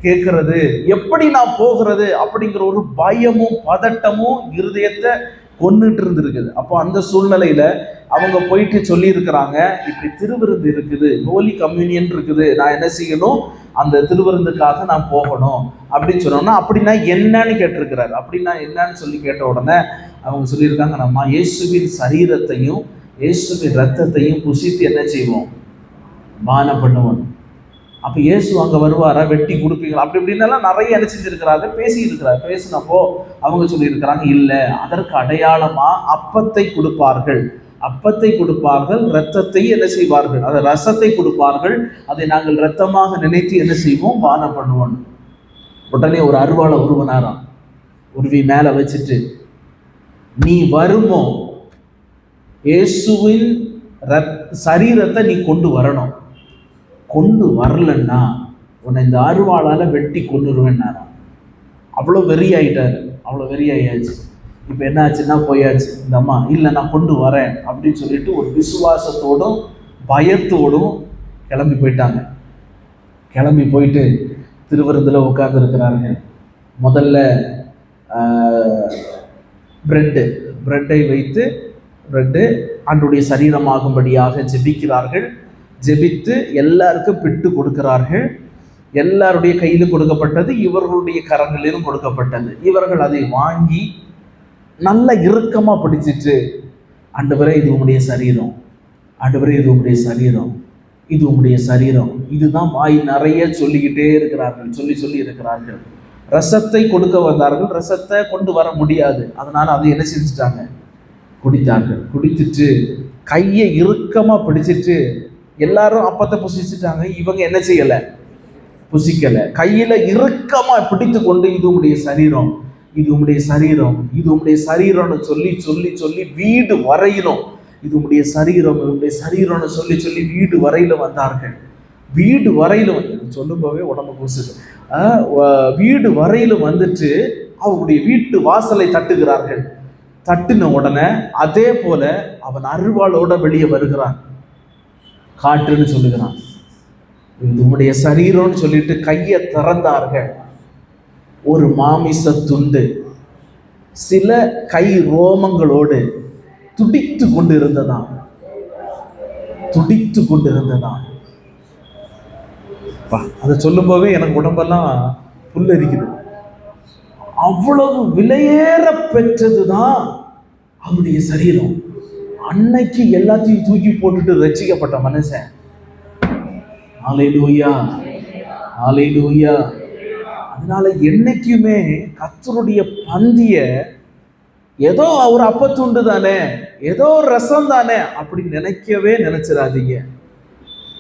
கேட்கறது, எப்படி நான் போகிறது அப்படிங்கிற ஒரு பயமும் பதட்டமும் இருதயத்தை கொன்னுட்டு இருந்திருக்குது. அப்போ அந்த சூழ்நிலையில அவங்க போயிட்டு சொல்லி இருக்கிறாங்க, இப்படி திருவிருந்து இருக்குது, ஹோலி கம்யூனியன் இருக்குது, நான் என்ன செய்யணும், அந்த திருவிருந்துக்காக நான் போகணும் அப்படின்னு சொன்னோம்னா, அப்படின்னா என்னன்னு கேட்டிருக்கிறார். அப்படின்னா என்னன்னு சொல்லி கேட்ட உடனே அவங்க சொல்லியிருக்காங்க, நம்ம இயேசுவின் சரீரத்தையும் இயேசுவின் ரத்தத்தையும் புசித்து என்ன செய்வோம், பானம் பண்ணுவோம். அப்போ இயேசு அங்கே வருவாரா, வெட்டி கொடுப்பீங்களா, அப்படி இப்படின்னெல்லாம் நிறைய என்ன செஞ்சிருக்கிறாங்க, பேசியிருக்கிறார். பேசினப்போ அவங்க சொல்லியிருக்கிறாங்க, இல்லை, அதற்கு அடையாளமா அப்பத்தை கொடுப்பார்கள், அப்பத்தை கொடுப்பார்கள், இரத்தத்தை என்ன செய்வார்கள், அதை ரசத்தை கொடுப்பார்கள், அதை நாங்கள் இரத்தமாக நினைத்து என்ன செய்வோம், பானம் பண்ணுவோம். உடனே ஒரு அருவாளை உருவனாராம், உருவி மேலே வச்சுட்டு, நீ வருமோ இயேசுவின் சரீரத்தை நீ கொண்டு வரணும், கொண்டு வரலன்னா உன்னை இந்த அருவாளால வெட்டி கொண்டுருவேன்னாராம். அவ்வளோ வெறியாயிட்டாரு, அவ்வளோ வெறியாயாச்சு. இப்போ என்ன ஆச்சுன்னா போயாச்சு. இந்த அம்மா, இல்லை நான் கொண்டு வரேன் அப்படின்னு சொல்லிட்டு ஒரு விசுவாசத்தோடும் பயத்தோடும் கிளம்பி போயிட்டாங்க. கிளம்பி போயிட்டு திருவிருந்தில் உட்கார்ந்து இருக்கிறாங்க. முதல்ல பிரெட்டை வைத்து பிரெட்டு ஆண்டுடைய சரீரமாகும்படியாக ஜெபிக்கிறார்கள். ஜெபித்து எல்லாருக்கும் பிட்டு கொடுக்கிறார்கள். எல்லாருடைய கையிலும் கொடுக்கப்பட்டது, இவர்களுடைய கரங்களிலும் கொடுக்கப்பட்டது. இவர்கள் அதை வாங்கி நல்ல இறுக்கமா பிடிச்சிட்டு, ஆண்டவரே இது உம்முடைய சரீரம், ஆண்டவரே இது உம்முடைய சரீரம், இது உம்முடைய சரீரம், இதுதான் வாய் நிறைய சொல்லிக்கிட்டே இருக்கிறார்கள், சொல்லி இருக்கிறார்கள். ரசத்தை கொடுக்க வந்தார்கள், ரசத்தை கொண்டு வர முடியாது, அதனால அதை என்ன செஞ்சுட்டாங்க, குடித்தார்கள். குடித்துட்டு கையை இறுக்கமா பிடிச்சிட்டு எல்லாரும் அப்பத்தை புசிச்சுட்டாங்க. இவங்க என்ன செய்யல, புசிக்கல. கையில இறுக்கமா பிடித்து கொண்டு இது உம்முடைய சரீரம், இது உம்முடைய சரீரம், இது உம்முடைய சரீரம்னு சொல்லி வீடு வரையிலும் இது உம்முடைய சரீரம், உம்முடைய சரீரம்னு சொல்லி வீடு வரையில வந்தார்கள். வீடு வரையிலும் சொல்லும் போவே உடம்பு கூசுது. வீடு வரையிலும் வந்துட்டு அவருடைய வீட்டு வாசலை தட்டுகிறார்கள். தட்டின உடனே அதே போல அவன் அருவாளோட வெளியே வருகிறான். காற்றுன்னு சொல்லுகிறான், இது உம்முடைய சரீரம்னு சொல்லிட்டு கையை திறந்தார்கள். ஒரு மாமிச துண்டு சில கை ரோமங்களோடு துடித்து கொண்டிருந்ததாம். அதை சொல்லும் போதே எனக்கு உடம்பெல்லாம் புல்லரிக்குது. அவ்வளவு விலையேற பெற்றதுதான் அவருடைய சரீரம். அன்னைக்கு எல்லாத்தையும் தூக்கி போட்டுட்டு ரட்சிக்கப்பட்ட மனுஷன். ஹல்லேலூயா, ஹல்லேலூயா. அதனால என்னைக்குமே கர்த்தருடைய பந்திய ஏதோ ஒரு அப்பத்துண்டு தானே, ஏதோ ரசம் தானே அப்படி நினைச்சிடாதீங்க.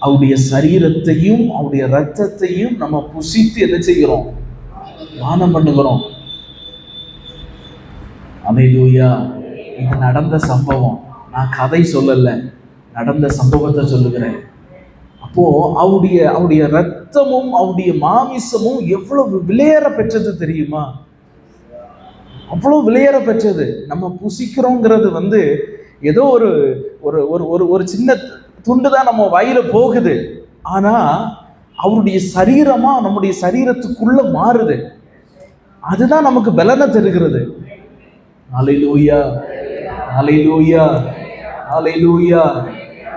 அவருடைய சரீரத்தையும் அவருடைய ரத்தத்தையும் நம்ம புசித்து என்ன செய்கிறோம், தானம் பண்ணுகிறோம். ஹல்லேலூயா. இது நடந்த சம்பவம், நான் கதை சொல்லல, நடந்த சம்பவத்தை சொல்லுகிறேன். அப்போ அவருடைய ரத்தமும் அவருடைய மாமிசமும் எவ்வளவு விலையேற பெற்றது தெரியுமா? அவ்வளவு விலையேற பெற்றது. நம்ம புசிக்கிறோங்கிறது ஏதோ ஒரு ஒரு சின்ன துண்டு தான் நம்ம வயிறு போகுது. ஆனா அவருடைய சரீரமா நம்முடைய சரீரத்துக்குள்ள மாறுது. அதுதான் நமக்கு பலனை தருகிறது. ஹல்லேலூயா, ஹல்லேலூயா, ஹல்லேலூயா.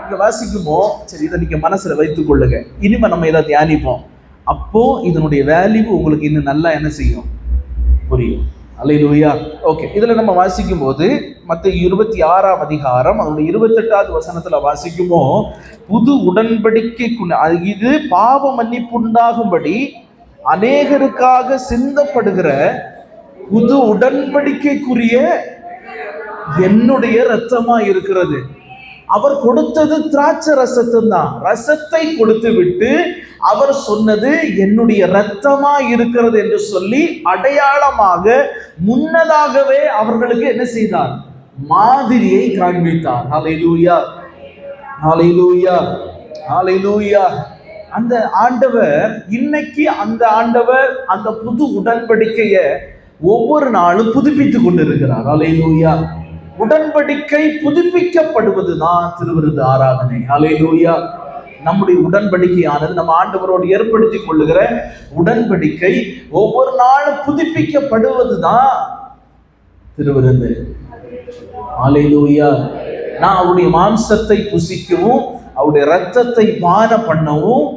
இங்க வாசிக்குமோ சரி, இதை நீங்க மனசுல வைத்துக் கொள்ளுங்க. இனிமே நம்ம இதை தியானிப்போம். அப்போ இதனுடைய வேல்யூ உங்களுக்கு இன்னும் நல்லா என்ன செய்யும், புரியும். ஹல்லேலூயா. ஓகே, இதுல நம்ம வாசிக்கும் போது மத்தேயு 26ஆம் அதிகாரம் அதனுடைய 28வது வசனத்துல வாசிக்குமோ, புது உடன்படிக்கை இது பாவ மன்னிப்பு உண்டாகும்படி அநேகருக்காக சிந்தப்படுகிற புது உடன்படிக்கைக்குரிய என்னுடைய ரத்தமா இருக்கிறது. அவர் கொடுத்தது திராட்சை ரசத்தை தான். ரசத்தை கொடுத்து விட்டு அவர் சொன்னது என்னுடைய ரத்தமா இருக்கிறது என்று சொல்லி அடையாளமாக முன்னதாகவே அவர்களுக்கு என்ன செய்தார், மாதிரியை காண்பித்தார். ஹல்லேலூயா, ஹல்லேலூயா, ஹல்லேலூயா. அந்த ஆண்டவர் இன்னைக்கு அந்த புது உடன்படிக்கையை ஒவ்வொரு நாளும் புதுப்பித்துக் கொண்டிருக்கிறார். ஹல்லேலூயா. உடன்படிக்கை புதுப்பிக்கப்படுவதுதான் திருவிருந்து ஆராதனை. ஹல்லேலூயா. நம்முடைய உடன்படிக்கையானது நம்ம ஆண்டவரோடு ஏற்படுத்திக் கொள்ளுகிற உடன்படிக்கை ஒவ்வொரு நாளும் புதுப்பிக்கப்படுவதுதான் திருவிருந்து. ஹல்லேலூயா. நான் அவருடைய மாம்சத்தை புசிக்கவும் அவருடைய ரத்தத்தை பானம் பண்ணவும்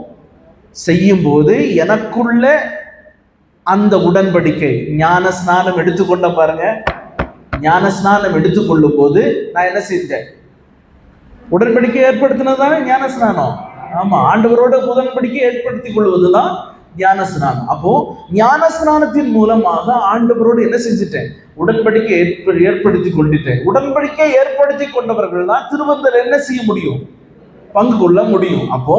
செய்யும் போது எனக்குள்ள அந்த உடன்படிக்கை, ஞான ஸ்நானம் எடுத்துக்கொண்ட பாருங்க. ஞான ஸ்நானம் எடுத்துக்கொள்ளும் போது நான் என்ன செஞ்சேன், உடன்படிக்கை ஏற்படுத்தினதானே ஞான ஸ்நானம். ஆமா, ஆண்டவரோட உடன்படிக்கை ஏற்படுத்திக் கொள்வதுதான் ஞான ஸ்நானம். அப்போ ஞான ஸ்நானத்தின் மூலமாக ஆண்டவரோடு என்ன செஞ்சுட்டேன், உடன்படிக்கை ஏற்படுத்தி கொண்டுட்டேன். உடன்படிக்கை ஏற்படுத்தி கொண்டவர்கள் தான் திருவந்தல் என்ன செய்ய முடியும், பங்கு கொள்ள முடியும். அப்போ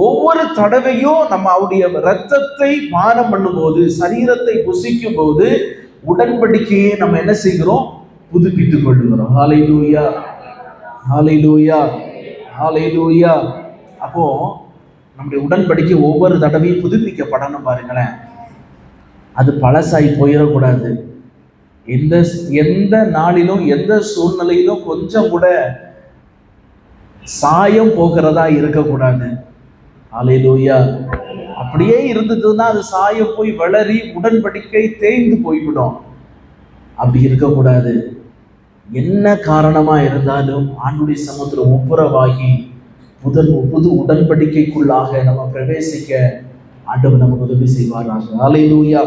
ஒவ்வொரு தடவையும் நம்ம அவருடைய ரத்தத்தை பானம் பண்ணும் போது, சரீரத்தை புசிக்கும் போது உடன்படிக்கையை நம்ம என்ன செய்கிறோம், புதுப்பித்துக் கொள்ளுகிறோம். ஹல்லேலூயா, ஹல்லேலூயா, ஹல்லேலூயா. அப்போ நம்முடைய உடன்படிக்கை ஒவ்வொரு தடவையும் புதுப்பிக்கப்படணும். பாருங்களேன், அது பழசாய் போயிடக்கூடாது. எந்த நாளிலும் எந்த சூழ்நிலையிலும் கொஞ்சம் கூட சாயம் போகிறதா இருக்கக்கூடாது. ஹல்லேலூயா. அப்படியே இருந்ததுன்னா அது சாயம் போய் வளரி உடன்படிக்கை தேய்ந்து போய்விடும். அப்படி இருக்கக்கூடாது. என்ன காரணமா இருந்தாலும் ஆண்டுடைய சமுத்திரம் ஒப்புரவாகி புது உடன்படிக்கைக்குள்ளாக நம்ம பிரவேசிக்க ஆண்டவர் நமக்கு உதவி செய்வாராக. ஹல்லேலூயா.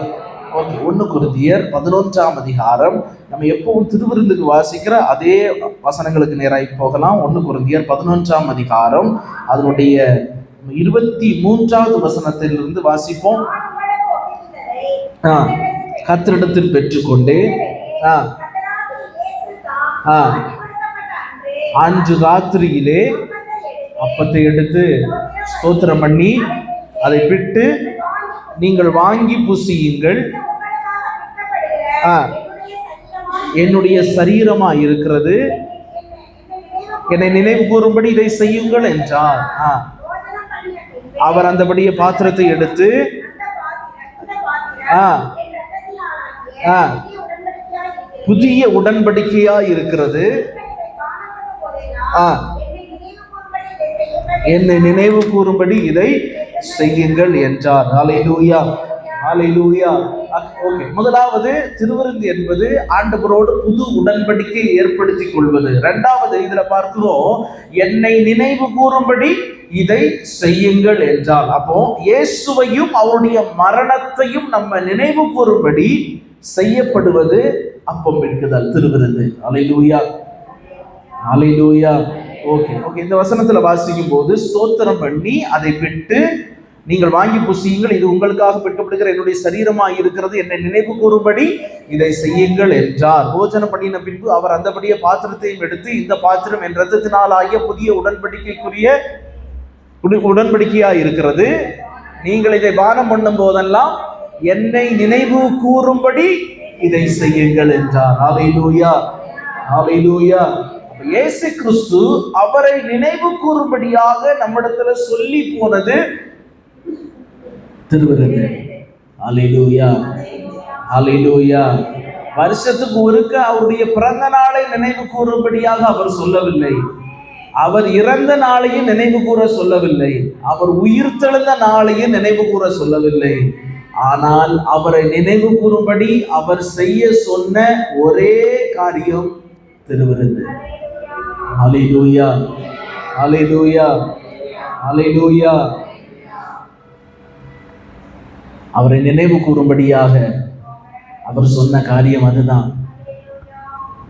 ஓகே, 1 கொரிந்தியர் 11ஆம் அதிகாரம். நம்ம எப்பவும் திருவிருந்துக்கு வாசிக்கிற அதே வசனங்களுக்கு நேராக போகலாம். 1 கொரிந்தியர் 11ஆம் அதிகாரம் அதனுடைய 23வது வசனத்திலிருந்து வாசிப்போம். கர்த்தரிடத்தில் பெற்றுக்கொண்டு அன்று ராத்திரியிலே அப்பத்தை எடுத்து ஸ்தோத்திரம் பண்ணி அதை பிட்டு, நீங்கள் வாங்கி புசியுங்கள், என்னுடைய சரீரமா இருக்கிறது, என்னை நினைவு கூறும்படி இதை செய்யுங்கள் என்றார். அவர் அந்தபடியே பாத்திரத்தை எடுத்து புதிய உடன்படிக்கையா இருக்கிறது, என்னை நினைவு கூறும்படி இதை செய்யுங்கள் என்றார். ஹல்லேலூயா, ஹல்லேலூயா. ஓகே, முதலாவது திருவிருந்து என்பது ஆண்டவரோடு புது உடன்படிக்கை ஏற்படுத்திக் கொள்வது. இரண்டாவது இதுல பார்க்கிறோம், என்னை நினைவு கூறும்படி இதை செய்யுங்கள் என்றால், அப்போ இயேசுவையும் அவருடைய மரணத்தையும் நம்ம நினைவு கூறும்படி செய்யப்படுவது அப்பம் பிட்குதல், திருவிருந்து. ஹல்லேலூயா, ஹல்லேலூயா. ஓகே, இந்த வசனத்துல வாசிக்கும் போது ஸ்தோத்திரம் பண்ணி அதை பிட்டு, நீங்கள் வாங்கி புசியுங்கள், இது உங்களுக்காக பெற்றப்படுகிற என்னுடைய சரீரமாய் இருக்கிறது, என்னை நினைவு கூறும்படி இதை செய்யுங்கள் என்றார். போஜனம் பண்ணின பின்பு அவர் அந்தபடியே பாத்திரத்தையும் எடுத்து, இந்த பாத்திரம் என் இரத்தத்தினால் ஆகிய புதிய உடன்படிக்கைக்குரிய உடன்படிக்கையா இருக்கிறது, நீங்கள் இதை பானம் பண்ணும் போதெல்லாம் என்னை நினைவு கூறும்படி இதை செய்யுங்கள் என்றார். ஹல்லேலூயா, ஹல்லேலூயா. இயேசு கிறிஸ்து அவரை நினைவு கூறும்படியாக நம்மிடத்துல சொல்லி போனது திருவிருந்து. ஹல்லேலூயா, ஹல்லேலூயா. வருஷத்துக்கு ஒருக்க அவருடைய பிறந்த நாளை நினைவு கூறும்படியாக அவர் சொல்லவில்லை, அவர் இறந்த நாளையும் நினைவு கூற சொல்லவில்லை, அவர் உயிர்த்தெழுந்த நாளையும் நினைவு கூற சொல்லவில்லை. ஆனால் அவரை நினைவு கூறும்படி அவர் செய்ய சொன்ன ஒரே காரியம் திருவிருந்து. ஹல்லேலூயா, ஹல்லேலூயா, ஹல்லேலூயா. அவரை நினைவு கூறும்படியாக அவர் சொன்ன காரியம் அதுதான்.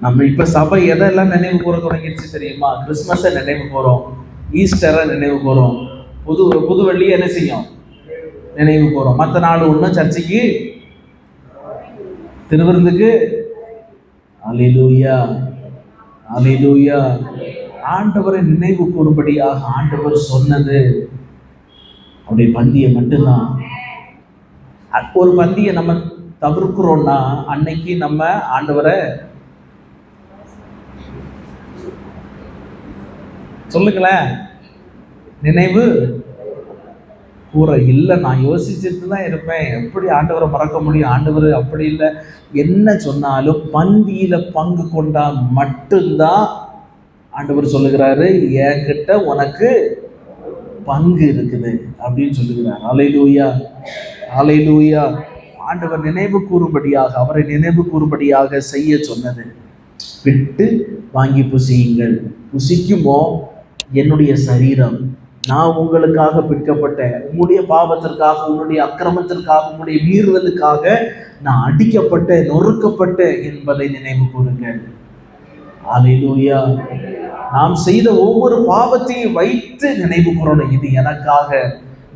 நம்ம இப்ப சபை எதெல்லாம் நினைவு கூற தொடங்கிடுச்சு தெரியுமா? கிறிஸ்துமஸை நினைவு கூறோம், ஈஸ்டரை நினைவு கூறோம், புது வெள்ளியை என்ன செய்யும், நினைவு கூறோம். மற்ற நாள் ஒன்றும் சர்ச்சைக்கு திருவிருந்துக்கு. ஹல்லேலூயா, ஹல்லேலூயா. ஆண்டவரை நினைவு கூறும்படியாக ஆண்டவர் சொன்னது அப்படி பந்தியை மட்டும்தான். ஒரு பந்தியை நம்ம தவிர்க்கிறோம்னா அன்னைக்கு நம்ம ஆண்டவரை சொல்லுங்களேன் நினைவு கூற இல்லை. நான் யோசிச்சுட்டு தான் இருப்பேன், எப்படி ஆண்டவரை மறக்க முடியும்? ஆண்டவர் அப்படி இல்லை, என்ன சொன்னாலும் பந்தியில பங்கு கொண்டா மட்டும்தான் ஆண்டவர் சொல்லுகிறாரு, என்கிட்ட உனக்கு பங்கு இருக்குது அப்படின்னு சொல்லுகிறார். ஹல்லேலூயா, ஹல்லேலூயா. ஆண்டவர் நினைவு கூறும்படியாக, அவரை நினைவு கூறும்படியாக செய்ய சொன்னது. விட்டு வாங்கி புசியுங்கள். புசிக்குமோ என்னுடைய சரீரம், நான் உங்களுக்காக பிற்கப்பட்ட, உங்களுடைய பாவத்திற்காக, உன்னுடைய அக்கிரமத்திற்காக, உங்களுடைய மீறுதலுக்காக நான் அடிக்கப்பட்ட, நொறுக்கப்பட்ட என்பதை நினைவு கூறுங்கள். ஹல்லேலூயா. நாம் செய்த ஒவ்வொரு பாவத்தையும் வைத்து நினைவு கூறணும், இது எனக்காக,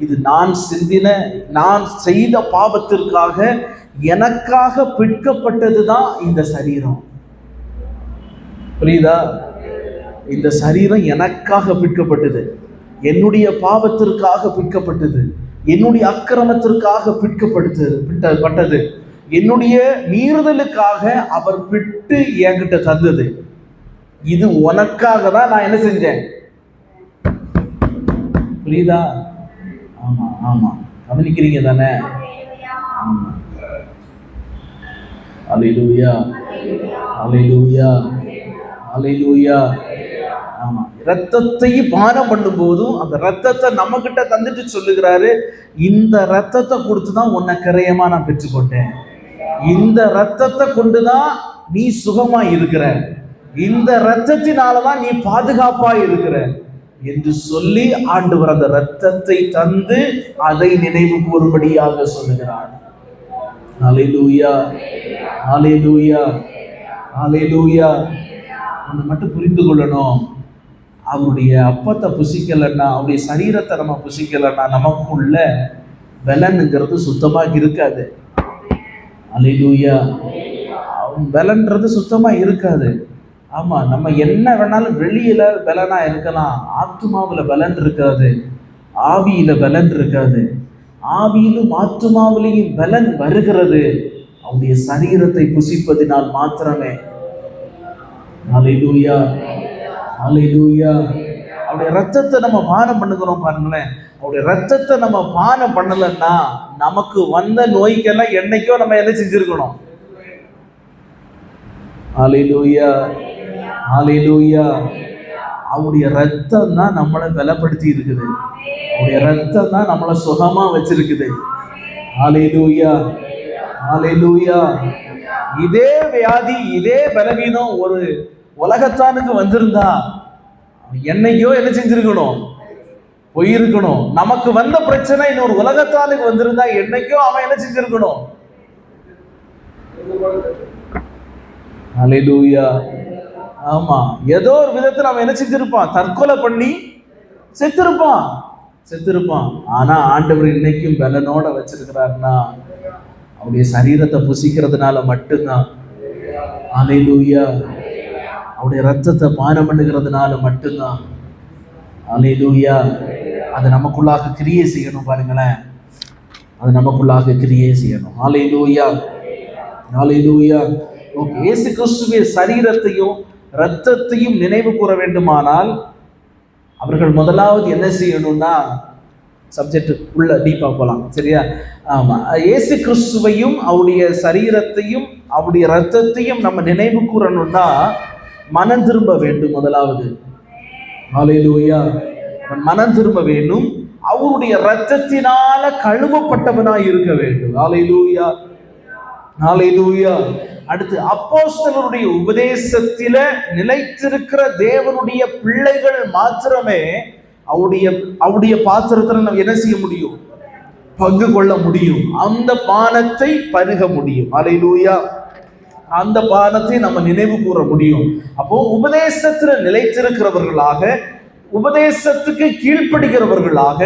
இது நான் சிந்தின, நான் செய்த பாவத்திற்காக எனக்காக பிற்கப்பட்டதுதான் இந்த சரீரம். புரியுதா? இந்த சரீரம் எனக்காக பிற்கப்பட்டது, என்னுடைய பாவத்திற்காக பிற்கப்பட்டது, என்னுடைய அக்கிரமத்திற்காக பிற்கப்பட்டது, என்னுடைய மீறுதலுக்காக அவர் பிட்டு என்கிட்ட தந்தது. இது உனக்காக தான் நான் என்ன செஞ்சேன். புரியுதா? ஆமா ஆமா, கவனிக்கிறீங்க தானே? ஆமா. ஹல்லேலூயா, ஹல்லேலூயா, ஹல்லேலூயா. ஆமா, இரத்தத்தை பானம் பண்ணும் போதும் அந்த இரத்தத்தை நம்ம கிட்ட தந்துட்டு சொல்லுகிறாரு, இந்த இரத்தத்தை கொடுத்துதான் உன்னை கிரயமா நான் பெற்றுக்கொண்டேன், இந்த இரத்தத்தை கொண்டுதான் நீ சுகமா இருக்கிற, இந்த இரத்தத்தினாலதான் நீ பாதுகாப்பா இருக்கிற, என்று சொல்லி ஆண்டவர் அந்த இரத்தத்தை தந்து அதை நினைவு கூறும்படியாக சொல்லுகிறார். ஹல்லேலூயா, ஹல்லேலூயா, ஹல்லேலூயா. ஒன்று மட்டும் புரிந்து கொள்ளணும், அவருடைய அப்பத்தை புசிக்கலைன்னா, அவருடைய சரீரத்தை நம்ம புசிக்கலைன்னா நமக்குள்ள பலன்ங்கிறது சுத்தமாக இருக்காது. ஹல்லேலூயா. பலன்றது சுத்தமா இருக்காது. ஆமா, நம்ம என்ன வேணாலும் வெளியில பலனா இருக்கலாம், ஆத்துமாவுல பலன் இருக்காது, ஆவியில பலன் இருக்காது. ஆவியிலும் ஆத்துமாவிலையும் பலன் வருகிறது அவருடைய சரீரத்தை புசிப்பதினால் மாத்திரமே. ஹல்லேலூயா, ஹல்லேலூயா. அவருடைய ரத்தத்தை நம்ம பானம் பண்ணுகிறோம் பாருங்களேன். அவருடைய ரத்தத்தை நம்ம பானம் பண்ணலைன்னா நமக்கு வந்த நோய்க்கெல்லாம் என்னைக்கோ நம்ம என்ன செஞ்சிருக்கணும். ஹல்லேலூயா, ஹல்லேலூயா. அவருடைய ரத்தம் தான் நம்மளை பலப்படுத்தி இருக்குது. அவருடைய ரத்தம் தான் நம்மளை சுகமா வச்சிருக்குது. ஹல்லேலூயா, ஹல்லேலூயா. இதே வியாதி, இதே பலவீனம் ஒரு உலகத்தானுக்கு வந்திருந்தா என்னைக்கோ என்ன செஞ்சிருக்கணும், போயிருக்கணும். நமக்கு வந்த பிரச்சனை இன்னொரு உலகத்தானுக்கு வந்திருந்தா என்னைக்கோ அவன் என்ன செஞ்சிருக்கணும். ஹல்லேலூயா. ஆமா, ஏதோ ஒரு விதத்தில் அவன் என்ன செஞ்சிருப்பான், தற்கொலை பண்ணி செத்திருப்பான். ஆனா ஆண்டவர் இன்னைக்கும் பலனோட வச்சிருக்கிறார்னா அவருடைய சரீரத்தை புசிக்கிறதுனால மட்டும்தான். ஹல்லேலூயா. அவருடைய ரத்தத்தை பானம் பண்ணுகிறதுனால மட்டும்தான். ஹல்லேலூயா. அது நமக்குள்ளாக கிரியை செய்யணும் பாருங்களேன், அது நமக்குள்ளாக கிரியை செய்யணும். ஹல்லேலூயா, ஹல்லேலூயா. இயேசு கிறிஸ்துவின் சரீரத்தையும் இரத்தத்தையும் நினைவு கூற வேண்டுமானால் அவர்கள் முதலாவது என்ன செய்யணும்னா, சப்ஜெக்ட் உள்ள டீப்பா போலாம், சரியா? ஆமா, இயேசு கிறிஸ்துவையும் அவருடைய சரீரத்தையும் அவருடைய இரத்தத்தையும் நம்ம நினைவு கூறணும்னா மனம் திரும்ப வேண்டும் முதலாவது. ஹல்லேலூயா. மனம் திரும்ப வேண்டும், அவருடைய இரத்தத்தினால கழுவப்பட்டவனாய் இருக்க வேண்டும். ஹல்லேலூயா, ஹல்லேலூயா. அடுத்து, அப்போஸ்தலருடைய உபதேசத்தில நிலைத்திருக்கிற தேவனுடைய பிள்ளைகள் மாத்திரமே அவருடைய பாத்திரத்தில் நம்ம என்ன செய்ய முடியும், பங்கு கொள்ள முடியும், அந்த பானத்தை பருக முடியும். ஹல்லேலூயா. அந்த பானத்தை நம்ம நினைவு கூற முடியும். அப்போ உபதேசத்துல நிலைத்திருக்கிறவர்களாக, உபதேசத்துக்கு கீழ்ப்படுகிறவர்களாக,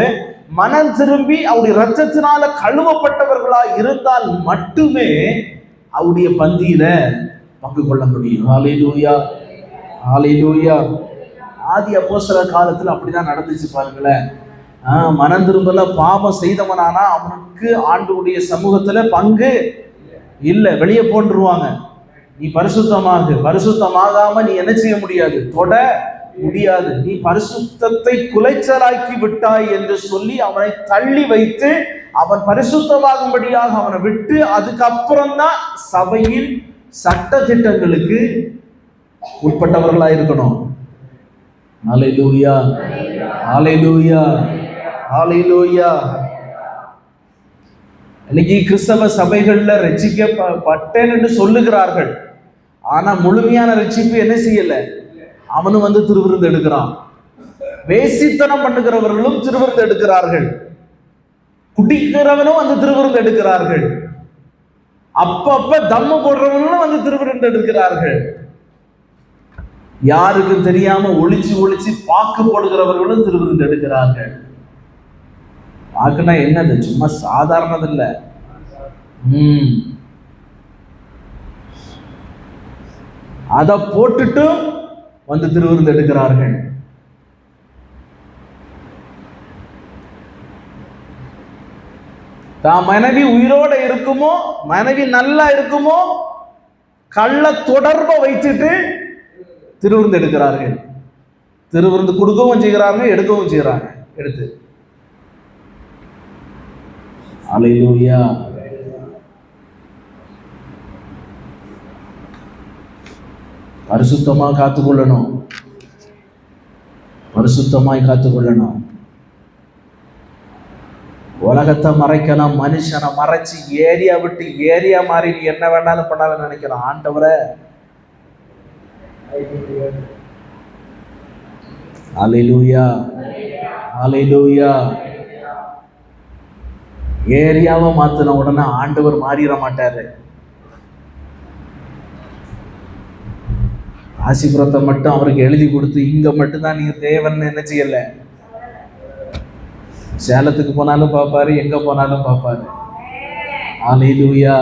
மனம் திரும்பி அவருடைய இரத்தத்தினால கழுவப்பட்டவர்களாக இருந்தால் மட்டுமே அவருடைய பந்தியில பங்கு கொள்ள முடியும். ஹல்லேலூயா, ஹல்லேலூயா. ஆதி அப்போஸ்தலர் காலத்துல அப்படிதான் நடந்துச்சு பாருங்களேன். மனம் திரும்பல, பாவம் செய்தவனானா அவனுக்கு ஆண்டவருடைய சமூகத்துல பங்கு இல்லை, வெளியே போன்றுவாங்க. நீ பரிசுத்தமாகாம நீ என்ன செய்ய முடியாது, தொட முடியாது, நீ பரிசுத்தத்தை குலைச்சலாக்கி விட்டாய் என்று சொல்லி அவனை தள்ளி வைத்து அவன் பரிசுத்தமாகும்படியாக அவனை விட்டு அதுக்கப்புறம் தான் சபையின் சட்ட திட்டங்களுக்கு உட்பட்டவர்களாக இருக்கணும். ஹல்லேலூயா, ஹல்லேலூயா, ஹல்லேலூயா. இன்னைக்கு கிறிஸ்தவ சபைகள்ல ரட்சிக்கப்பட்டேன் என்று சொல்லுகிறார்கள், ஆனா முழுமையான ரட்சிப்பு என்ன செய்யல, அவனும் வந்து திருவிருந்து எடுக்கிறான். வேசித்தனம் பண்ணுகிறவர்களும் திருவிருந்து எடுக்கிறார்கள், குடிக்கிறவனும் வந்து திருவிருந்து எடுக்கிறார்கள், அப்பப்ப தம்மு போடுறவங்களும் வந்து திருவிருந்து எடுக்கிறார்கள். யாருக்கும் தெரியாம ஒளிச்சு பாக்கு போடுகிறவர்களும் திருவிருந்து எடுக்கிறார்கள். பாக்குனா என்னது, சும்மா சாதாரணது இல்ல. அத போட்டுட்டு வந்து திருவிருந்து எடுக்கிறார்கள். தான் மனைவி உயிரோட இருக்குமோ, மனைவி நல்லா இருக்குமோ, கள்ள தொடர்பை வைத்துட்டு திருவிருந்து எடுக்கிறார்கள். திருவிருந்து கொடுக்கவும் செய்கிறாங்க, எடுக்கவும் செய்கிறாங்க. எடுத்து ஹல்லேலூயா. பரிசுத்தமாக காத்துக்கொள்ளணும், பரிசுத்தமாய் காத்துக்கொள்ளணும். உலகத்தை மறைக்கலாம், மனுஷனை மறைச்சு ஏரியா விட்டு ஏரியா மாறி நீ என்ன வேணாலும் பண்ணாலும் நினைக்கலாம். ஆண்டவரை ஹல்லேலூயா, ஹல்லேலூயா. ஏரியாவை மாத்தின உடனே ஆண்டவர் மாறிட மாட்டாரு. ராசிபுரத்தை மட்டும் அவருக்கு எழுதி கொடுத்து இங்க மட்டும்தான் நீங்க தேவன் என்ன செய்யல, சேலத்துக்கு போனாலும் பார்ப்பாரு, எங்க போனாலும் பார்ப்பாரு. ஹல்லேலூயா.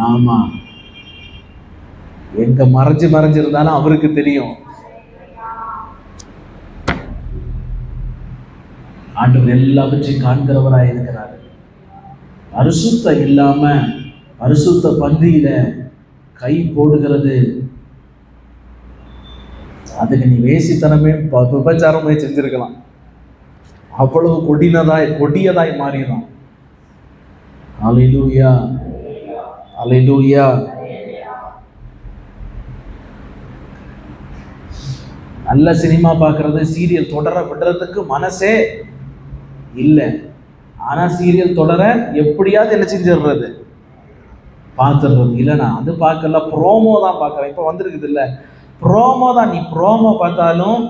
ஆமா, எங்க மறைஞ்சிருந்தாலும் அவருக்கு தெரியும். ஆண்டவர் எல்லாவற்றையும் காண்கிறவராய் இருக்கிறார். பரிசுத்தம் இல்லாம பரிசுத்த பந்தியில கை போடுகிறது, அதுக்கு நீ வேசித்தனமே விபச்சாரமே செஞ்சிருக்கலாம். அவ்வளவு கொடியதாய் மாறிடும். ஹல்லேலூயா, ஹல்லேலூயா. நல்ல சினிமா பார்க்கறது, சீரியல் தொடர விடுறதுக்கு மனசே இல்லை. ஆனா சீரியல் தொடர எப்படியாவது என்ன செஞ்சிடுறது, பார்த்துடுறது. இல்லைண்ணா அது பார்க்கல, ப்ரோமோ தான் பார்க்கறேன். இப்போ வந்திருக்குது இல்லை, ப்ரோமோ தான். நீ ப்ரோமோ பார்த்தாலும்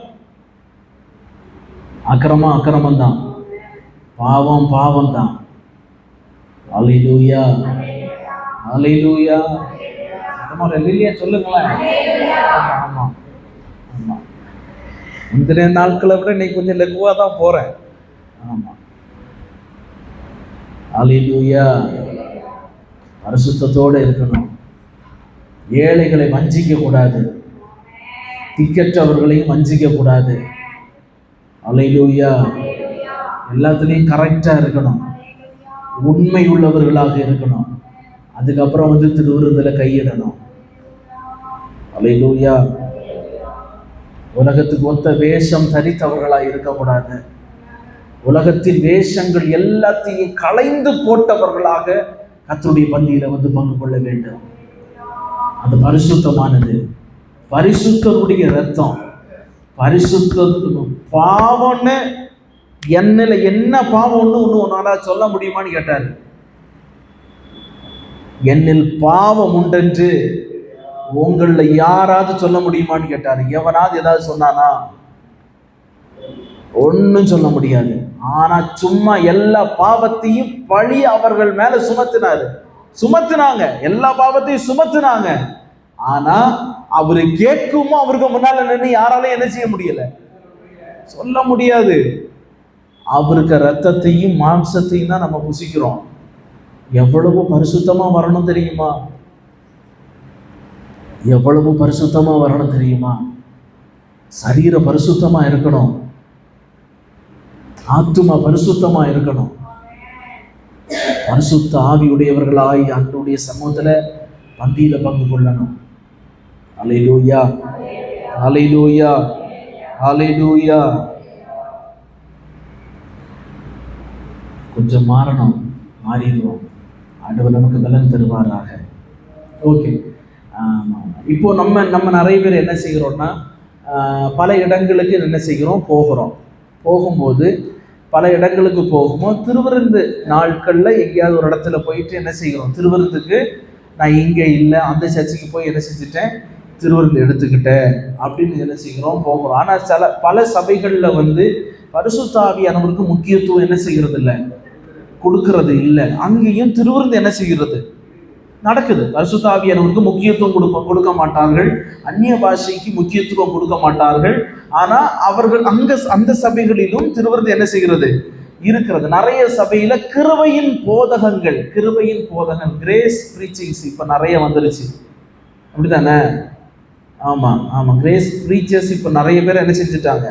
அக்கிரமம் தான், பாவம் தான். ஹல்லேலூயா, ஹல்லேலூயா. இல்லையா சொல்லுங்களேன். ஆமா ஆமா, முந்தின நாட்களை விட இன்னைக்கு கொஞ்சம் லகுவா தான் போறேன். ஆமா, ஹல்லேலூயா. பரிசுத்தத்தோடு இருக்கணும். ஏழைகளை வஞ்சிக்க கூடாது, திக்கற்றவர்களையும் வஞ்சிக்க கூடாது. ஹல்லேலூயா. எல்லாத்துலேயும் கரெக்டா இருக்கணும், உண்மை உள்ளவர்களாக இருக்கணும். அதுக்கப்புறம் திருவிருந்தில் கையிடணும். ஹல்லேலூயா. உலகத்துக்கு ஒத்த வேஷம் தரித்தவர்களாக இருக்கக்கூடாது. உலகத்தின் வேஷங்கள் எல்லாத்தையும் களைந்து போட்டவர்களாக கர்த்தருடைய பந்தியில பங்கு கொள்ள வேண்டும். அது பரிசுத்தமானது, பரிசுத்தருடைய ரத்தம். பரிசுத்த பாவம்னு என்னில என்ன பாவம்னு ஒன்னு சொல்ல முடியுமான்னு கேட்டாரு. என்னில் பாவம் உண்டென்று உங்கள யாராவது சொல்ல முடியுமான்னு கேட்டாரு. எவனாவது ஏதாவது சொன்னானா? ஒன்னும் சொல்ல முடியாது. ஆனா சும்மா எல்லா பாவத்தையும் பழி அவர்கள் மேல சுமத்தினாங்க, எல்லா பாவத்தையும் சுமத்தினாங்க. ஆனா அவரு கேட்குமோ அவருக்கு முன்னால நின்று யாராலையும் என்ன செய்ய முடியல, சொல்ல முடியாது. அவருக்கு ரத்தத்தையும் மாம்சத்தையும் தான் நம்ம புசிக்கிறோம். எவ்வளவு பரிசுத்தமா வரணும் தெரியுமா? எவ்வளவு பரிசுத்தமா வரணும் தெரியுமா? சரீர பரிசுத்தமா இருக்கணும், ஆத்துமா பரிசுத்தமா இருக்கணும். பரிசுத்த ஆவியுடையவர்களாய் ஆண்டவருடைய சமூகத்துல பந்தியில பங்கு கொள்ளணும். ஹல்லேலூயா, ஹல்லேலூயா, ஹல்லேலூயா. கொஞ்சம் மாறிடுவோம். ஆண்டவர் நமக்கு பலன் தருவாராக. ஓகே. இப்போ நம்ம நிறைய பேர் என்ன செய்கிறோம்னா, பல இடங்களுக்கு என்ன செய்கிறோம், போகும்போது பல இடங்களுக்கு போகும்போது திருவிருந்து நாட்களில் எங்கேயாவது ஒரு இடத்துல போயிட்டு என்ன செய்கிறோம், திருவிருந்துக்கு நான் இங்கே இல்லை அந்த சர்ச்சுக்கு போய் என்ன செஞ்சுட்டேன், திருவிருந்து எடுத்துக்கிட்டேன் அப்படின்னு என்ன செய்கிறோம், போகிறோம். ஆனால் பல சபைகளில் பரிசுத்த ஆவியானவருக்கு முக்கியத்துவம் என்ன செய்கிறது இல்லை, கொடுக்கறது இல்லை. அங்கேயும் திருவிருந்து என்ன செய்கிறது நடக்குது. பரிசுத்த ஆவியானவருக்கு முக்கியத்துவம் கொடுக்க மாட்டார்கள், அந்நிய பாஷைக்கு முக்கியத்துவம் கொடுக்க மாட்டார்கள். ஆனா அவர்கள் அந்த சபைகளிலும் திருவிருந்து என்ன செய்கிறது இருக்கிறது. நிறைய சபையில கிருபையின் போதகங்கள் கிரேஸ் பிரீச்சிங்ஸ் இப்ப நிறைய வந்துருச்சு, அப்படிதானே? ஆமா, கிரேஸ் பிரீச்சர்ஸ் இப்ப நிறைய பேர் என்ன செஞ்சுட்டாங்க,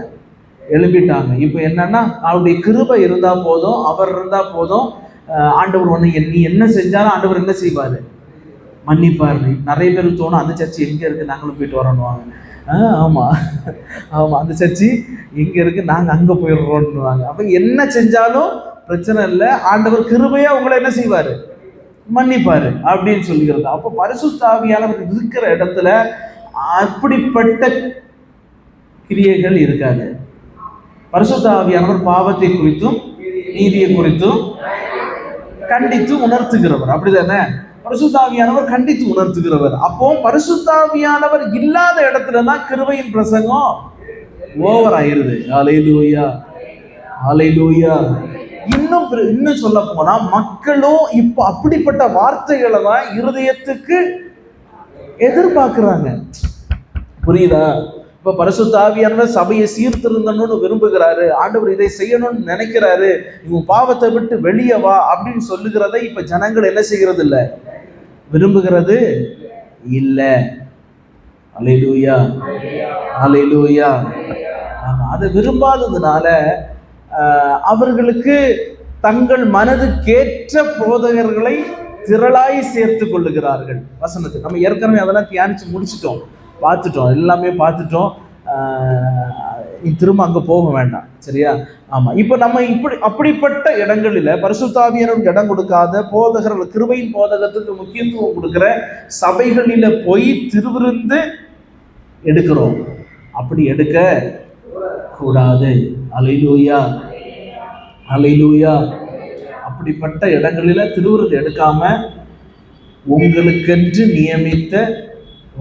எழுப்பிட்டாங்க. இப்ப என்னன்னா அவருடைய கிருபை இருந்தா போதும், அவர் இருந்தா போதும், ஆண்டவர் நீ என்ன செஞ்சாலும் ஆண்டவர் என்ன செய்வாரு, மன்னிப்பாரு. நிறைய பேருக்கு தோணும் அந்த சர்ச்சு எங்க இருக்கு, நாங்களும் போயிட்டு வரணுவாங்க. ஆமா அந்த சர்ச்சு எங்க இருக்கு, நாங்க அங்க போயிடுறோம்னுவாங்க. அப்ப என்ன செஞ்சாலும் பிரச்சனை இல்லை, ஆண்டவர் கிருபையா உங்களை என்ன செய்வாரு, மன்னிப்பாரு அப்படின்னு சொல்லுகிறது. அப்போ பரிசுத்த ஆவியானவர் இருக்கிற இடத்துல அப்படிப்பட்ட கிரியைகள் இருக்காது. பரிசுத்த ஆவியானவர் பாவத்தை குறித்தும் நீதியை குறித்தும் கண்டித்து உணர்த்துகிறவர், அப்படிதானே? பரிசுத்த ஆவியானவர் கண்டித்து உணர்த்துகிறவர். அப்போ பரிசுத்த ஆவியானவர் இல்லாத இடத்துல தான் கிருபையின் பிரசங்கம் ஓவர் ஆயிருது. ஹல்லேலூயா, ஹல்லேலூயா. இன்னும் சொல்ல போனா மக்களும் இப்ப அப்படிப்பட்ட வார்த்தைகளை தான் இருதயத்துக்கு எதிர்பார்க்கிறாங்க. புரியுதா? இப்ப பரிசுத்த ஆவியானவர் சபையை சீர்திருந்தணும்னு விரும்புகிறாரு, ஆண்டவர் இதை செய்யணும்னு நினைக்கிறாரு, இவன் பாவத்தை விட்டு வெளியே வா அப்படின்னு சொல்லுகிறதை இப்ப ஜனங்கள் என்ன செய்கிறது இல்ல, விரும்புகிறது இல்ல. அல்லேலூயா, அல்லேலூயா. அதை விரும்பாததுனால அவர்களுக்கு தங்கள் மனதுக்கேற்ற போதகர்களை திரளாய் சேர்த்து கொள்ளுகிறார்கள். வசனத்தை நம்ம ஏற்கனவே அதெல்லாம் தியானிச்சு முடிச்சிட்டோம், பார்த்துட்டோம், எல்லாமே பார்த்துட்டோம். திரும்ப அங்கே போக வேண்டாம், சரியா? ஆமாம். இப்போ நம்ம அப்படிப்பட்ட இடங்களில் பரிசுத்த ஆவியானவருக்கு இடம் கொடுக்காத போதகர்கள், கிருபையின் போதகத்துக்கு முக்கியத்துவம் கொடுக்குற சபைகளில் போய் திருவிருந்து எடுக்கிறோம். அப்படி எடுக்க கூடாது. அல்லேலூயா, அல்லேலூயா. அப்படிப்பட்ட இடங்களில் திருவிருந்து எடுக்காம உங்களுக்கென்று நியமித்த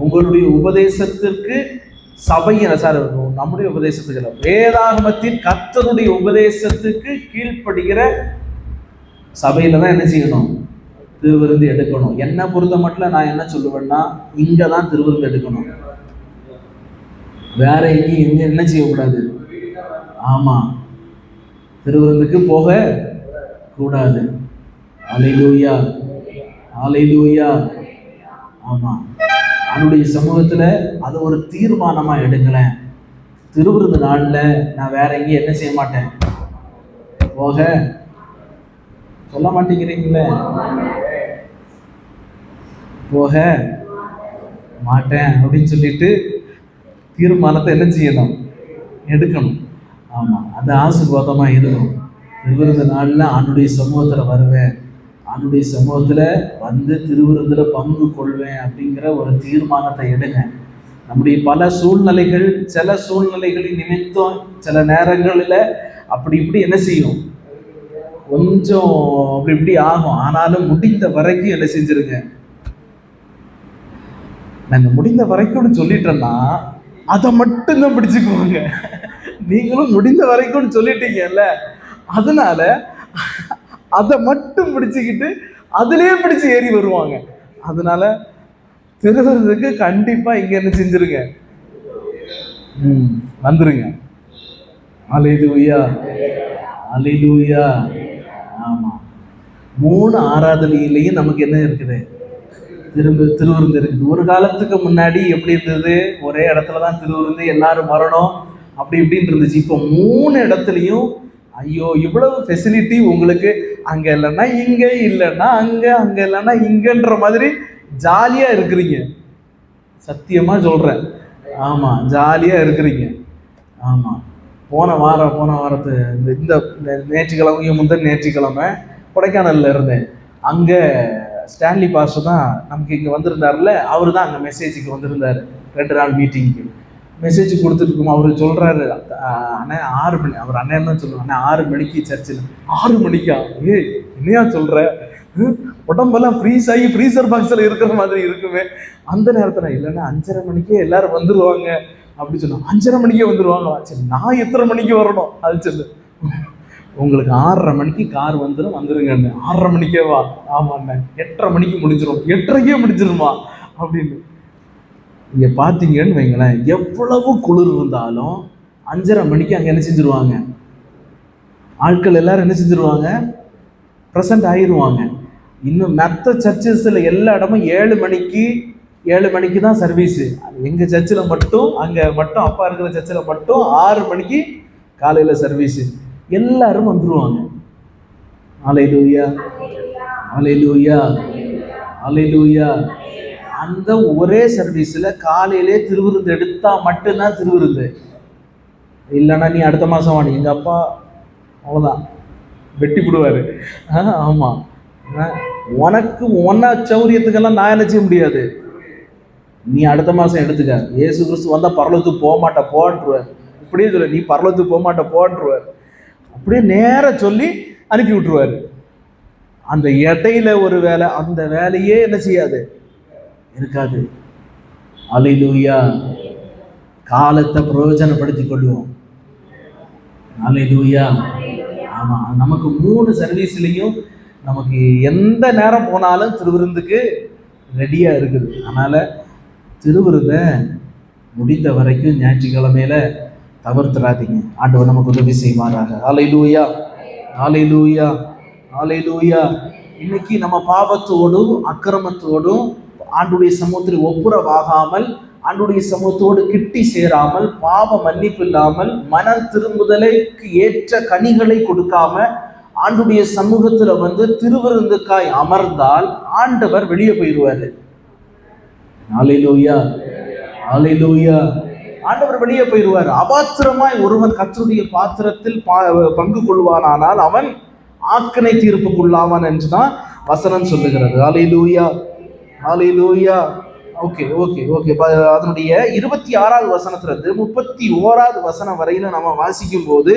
உங்களுடைய உபதேசத்திற்கு நம்முடைய உபதேசத்துக்கு வேதாகமத்தின் கர்த்தருடைய உபதேசத்துக்கு கீழ்ப்படுகிற சபையில தான் என்ன செய்யணும், திருவிருந்து எடுக்கணும். என்ன பொறுத்த மட்டும் நான் என்ன சொல்லுவேன்னா, இங்க தான் திருவிருந்து எடுக்கணும், வேற எங்கேயும் என்ன செய்யக்கூடாது. ஆமா, திருவிருந்துக்கு போக கூடாது. அல்லேலூயா, அல்லேலூயா. ஆமா, அவனுடைய சமூகத்துல அது ஒரு தீர்மானமா எடுங்களேன். திருவிருந்து நாள்ல நான் வேற எங்கேயும் என்ன செய்ய மாட்டேன், போக சொல்ல மாட்டேங்கிறீங்களே, போக மாட்டேன் அப்படின்னு சொல்லிட்டு தீர்மானத்தை என்ன செய்யணும், எடுக்கணும். ஆமா, அது ஆசீர்வாதமா இருக்கும். திருவிருந்து நாள்ல ஆண்டுடைய சமூகத்துல வருவேன், ஆண்டுடைய சமூகத்துல வந்து திருவிருந்துல பங்கு கொள்வேன் அப்படிங்கிற ஒரு தீர்மானத்தை எடுங்க. நம்முடைய பல சூழ்நிலைகள், சில சூழ்நிலைகளின் நிமித்தம் சில நேரங்களில் அப்படி இப்படி என்ன செய்யும், கொஞ்சம் அப்படி இப்படி ஆகும். ஆனாலும் முடிந்த வரைக்கும் என்ன செஞ்சிருங்க, நாங்க முடிந்த வரைக்கும் சொல்லிட்டோம்னா அதை மட்டும்தான் பிடிச்சுக்குவாங்க. நீங்களும் முடிந்த வரைக்கும் சொல்லிட்டீங்கல்ல, அதனால அதை மட்டும் பிடிச்சுக்கிட்டு அதுலயே பிடிச்சு ஏறி வருவாங்க. அதனால திருவிருந்துக்கு கண்டிப்பா இங்க என்ன செஞ்சிருங்க, வந்துருங்க. அல்லேலூயா, அல்லேலூயா. ஆமா, 3 ஆராதனையிலையும் நமக்கு என்ன இருக்குது, திருவிருந்து இருக்குது. ஒரு காலத்துக்கு முன்னாடி எப்படி இருந்தது, ஒரே இடத்துலதான் திருவிருந்து, எல்லாரும் வரணும் அப்படி இப்படின்னு இருந்துச்சு. இப்போ 3 இடத்துலையும் ஐயோ இவ்வளவு ஃபெசிலிட்டி உங்களுக்கு, அங்க இல்லைன்னா இங்க, இல்லைன்னா அங்க, அங்க இல்லைன்னா இங்கன்ற மாதிரி ஜாலியா இருக்கிறீங்க. சத்தியமா சொல்றேன். ஆமா, ஜாலியா இருக்கிறீங்க. ஆமா, போன வாரத்து இந்த நேற்றுக்கிழமை, முந்தின நேற்றுக்கிழமை கொடைக்கானல்ல இருந்தேன். அங்க ஸ்டான்லி பாஸ்டர் தான் நமக்கு இங்க வந்திருந்தாருல, அவரு தான் அங்க மெசேஜுக்கு வந்திருந்தாரு. 2 நாள் மீட்டிங்க்கு மெசேஜ் கொடுத்துருக்கோம். அவரு சொல்றாரு, அண்ணே 6 மணி, அவர் அண்ணன் தான் சொல்லுவாங்க, அண்ணே 6 மணிக்கு சர்ச்சில். 6 மணிக்கா? என்னையா சொல்ற, உடம்பெல்லாம் ஃப்ரீஸ் ஆகி ஃப்ரீசர் பாக்ஸ்ல இருக்கிற மாதிரி இருக்குமே. அந்த நேரத்துல இல்லைன்னா 5:30 மணிக்கே எல்லாரும் வந்துருவாங்க அப்படி சொன்னா. 5:30 மணிக்கே வந்துருவாங்களா? சரி, நான் எத்தனை மணிக்கு வரணும் அது சொல்லு. உங்களுக்கு 6:30 மணிக்கு கார் வந்துருங்க. 6:30 மணிக்கே வா. ஆமாண்ணே, 8:30 மணிக்கு முடிஞ்சிடும், 8:30க்கே முடிஞ்சிருமா அப்படின்னு. இங்க பாத்தீங்கன்னு வைங்களேன், எவ்வளவு குளிர் இருந்தாலும் 5:30 மணிக்கு அங்க என்ன செஞ்சிருவாங்க, ஆட்கள் எல்லாரும் என்ன செஞ்சிருவாங்க, ப்ரெசன்ட் ஆயிடுவாங்க. இன்னும் மற்ற சர்ச்சஸ்ல எல்லா இடமும் 7 மணிக்கு தான் சர்வீஸ். எங்க சர்ச்சில் மட்டும், அங்க மட்டும் அப்பா இருக்கிற சர்ச்சில் மட்டும் 6 மணிக்கு காலையில சர்வீஸ். எல்லாரும் வந்துருவாங்க. அல்லேலூயா, அல்லேலூயா, அல்லேலூயா. அந்த ஒரே சர்வீஸ்ல காலையிலே திருவிருந்து எடுத்தா மட்டும்தான் திருவிருந்து. இல்லைன்னா நீ அடுத்த மாசம் வாடி, எங்க அப்பா அவ்வளவுதான் வெட்டி விடுவாரு. ஆமா, உனக்கு சௌரியத்துக்கெல்லாம் நான் என்ன செய்ய முடியாது, நீ அடுத்த மாசம் எடுத்துக்க. இயேசு கிறிஸ்து வந்தா பரலோகத்துக்கு போக மாட்ட போன்றுவார். இப்படியே சொல்ல, நீ பரலோகத்துக்கு போக மாட்ட போன்றுவார். அப்படியே நேர சொல்லி அனுப்பி விட்டுருவாரு. அந்த இடையில ஒரு வேலை, அந்த வேலையே என்ன செய்யாது, இருக்காது. அல்லேலூயா. காலத்தை பிரயோஜனப்படுத்திக் கொள்வோம். அல்லேலூயா. ஆமா, நமக்கு 3 சர்வீஸ்லயும் நமக்கு எந்த நேரம் போனாலும் திருவிருந்துக்கு ரெடியா இருக்குது. அதனால திருவிருந்த முடிந்த வரைக்கும் ஞாயிற்றுக்கிழமையில தவிர்த்துறாதீங்க. ஆண்டவர் நமக்கு உதவி செய்வாராக. அல்லேலூயா, அல்லேலூயா, அல்லேலூயா. இன்னைக்கு நம்ம பாவத்தோடும் அக்கிரமத்தோடும் ஆண்டுடைய சமூகத்தில் ஒப்புரவாகாமல், ஆண்டுடைய சமூகத்தோடு கிட்டி சேராமல், பாவ மன்னிப்பு இல்லாமல், மன திரும்புதலுக்கு ஏற்ற கனிகளை கொடுக்காம ஆண்டுடைய சமூகத்துல திருவிருந்துக்காய் அமர்ந்தால் ஆண்டவர் வெளியே போயிடுவாரு. அல்லேலூயா, அல்லேலூயா. ஆண்டவர் வெளியே போயிடுவார். அபாத்திரமாய் ஒருவன் கர்த்தருடைய பாத்திரத்தில் பங்கு கொள்வானானால் அவன் ஆக்கினை தீர்ப்புக்குள்ளாவான் என்றுதான் வசனம் சொல்லுகிறது. Alleluia, alleluia. Okay okay okay. அதனுடைய 26வது வசனத்திலிருந்து 31வது வசனம் வரையில நம்ம வாசிக்கும் போது,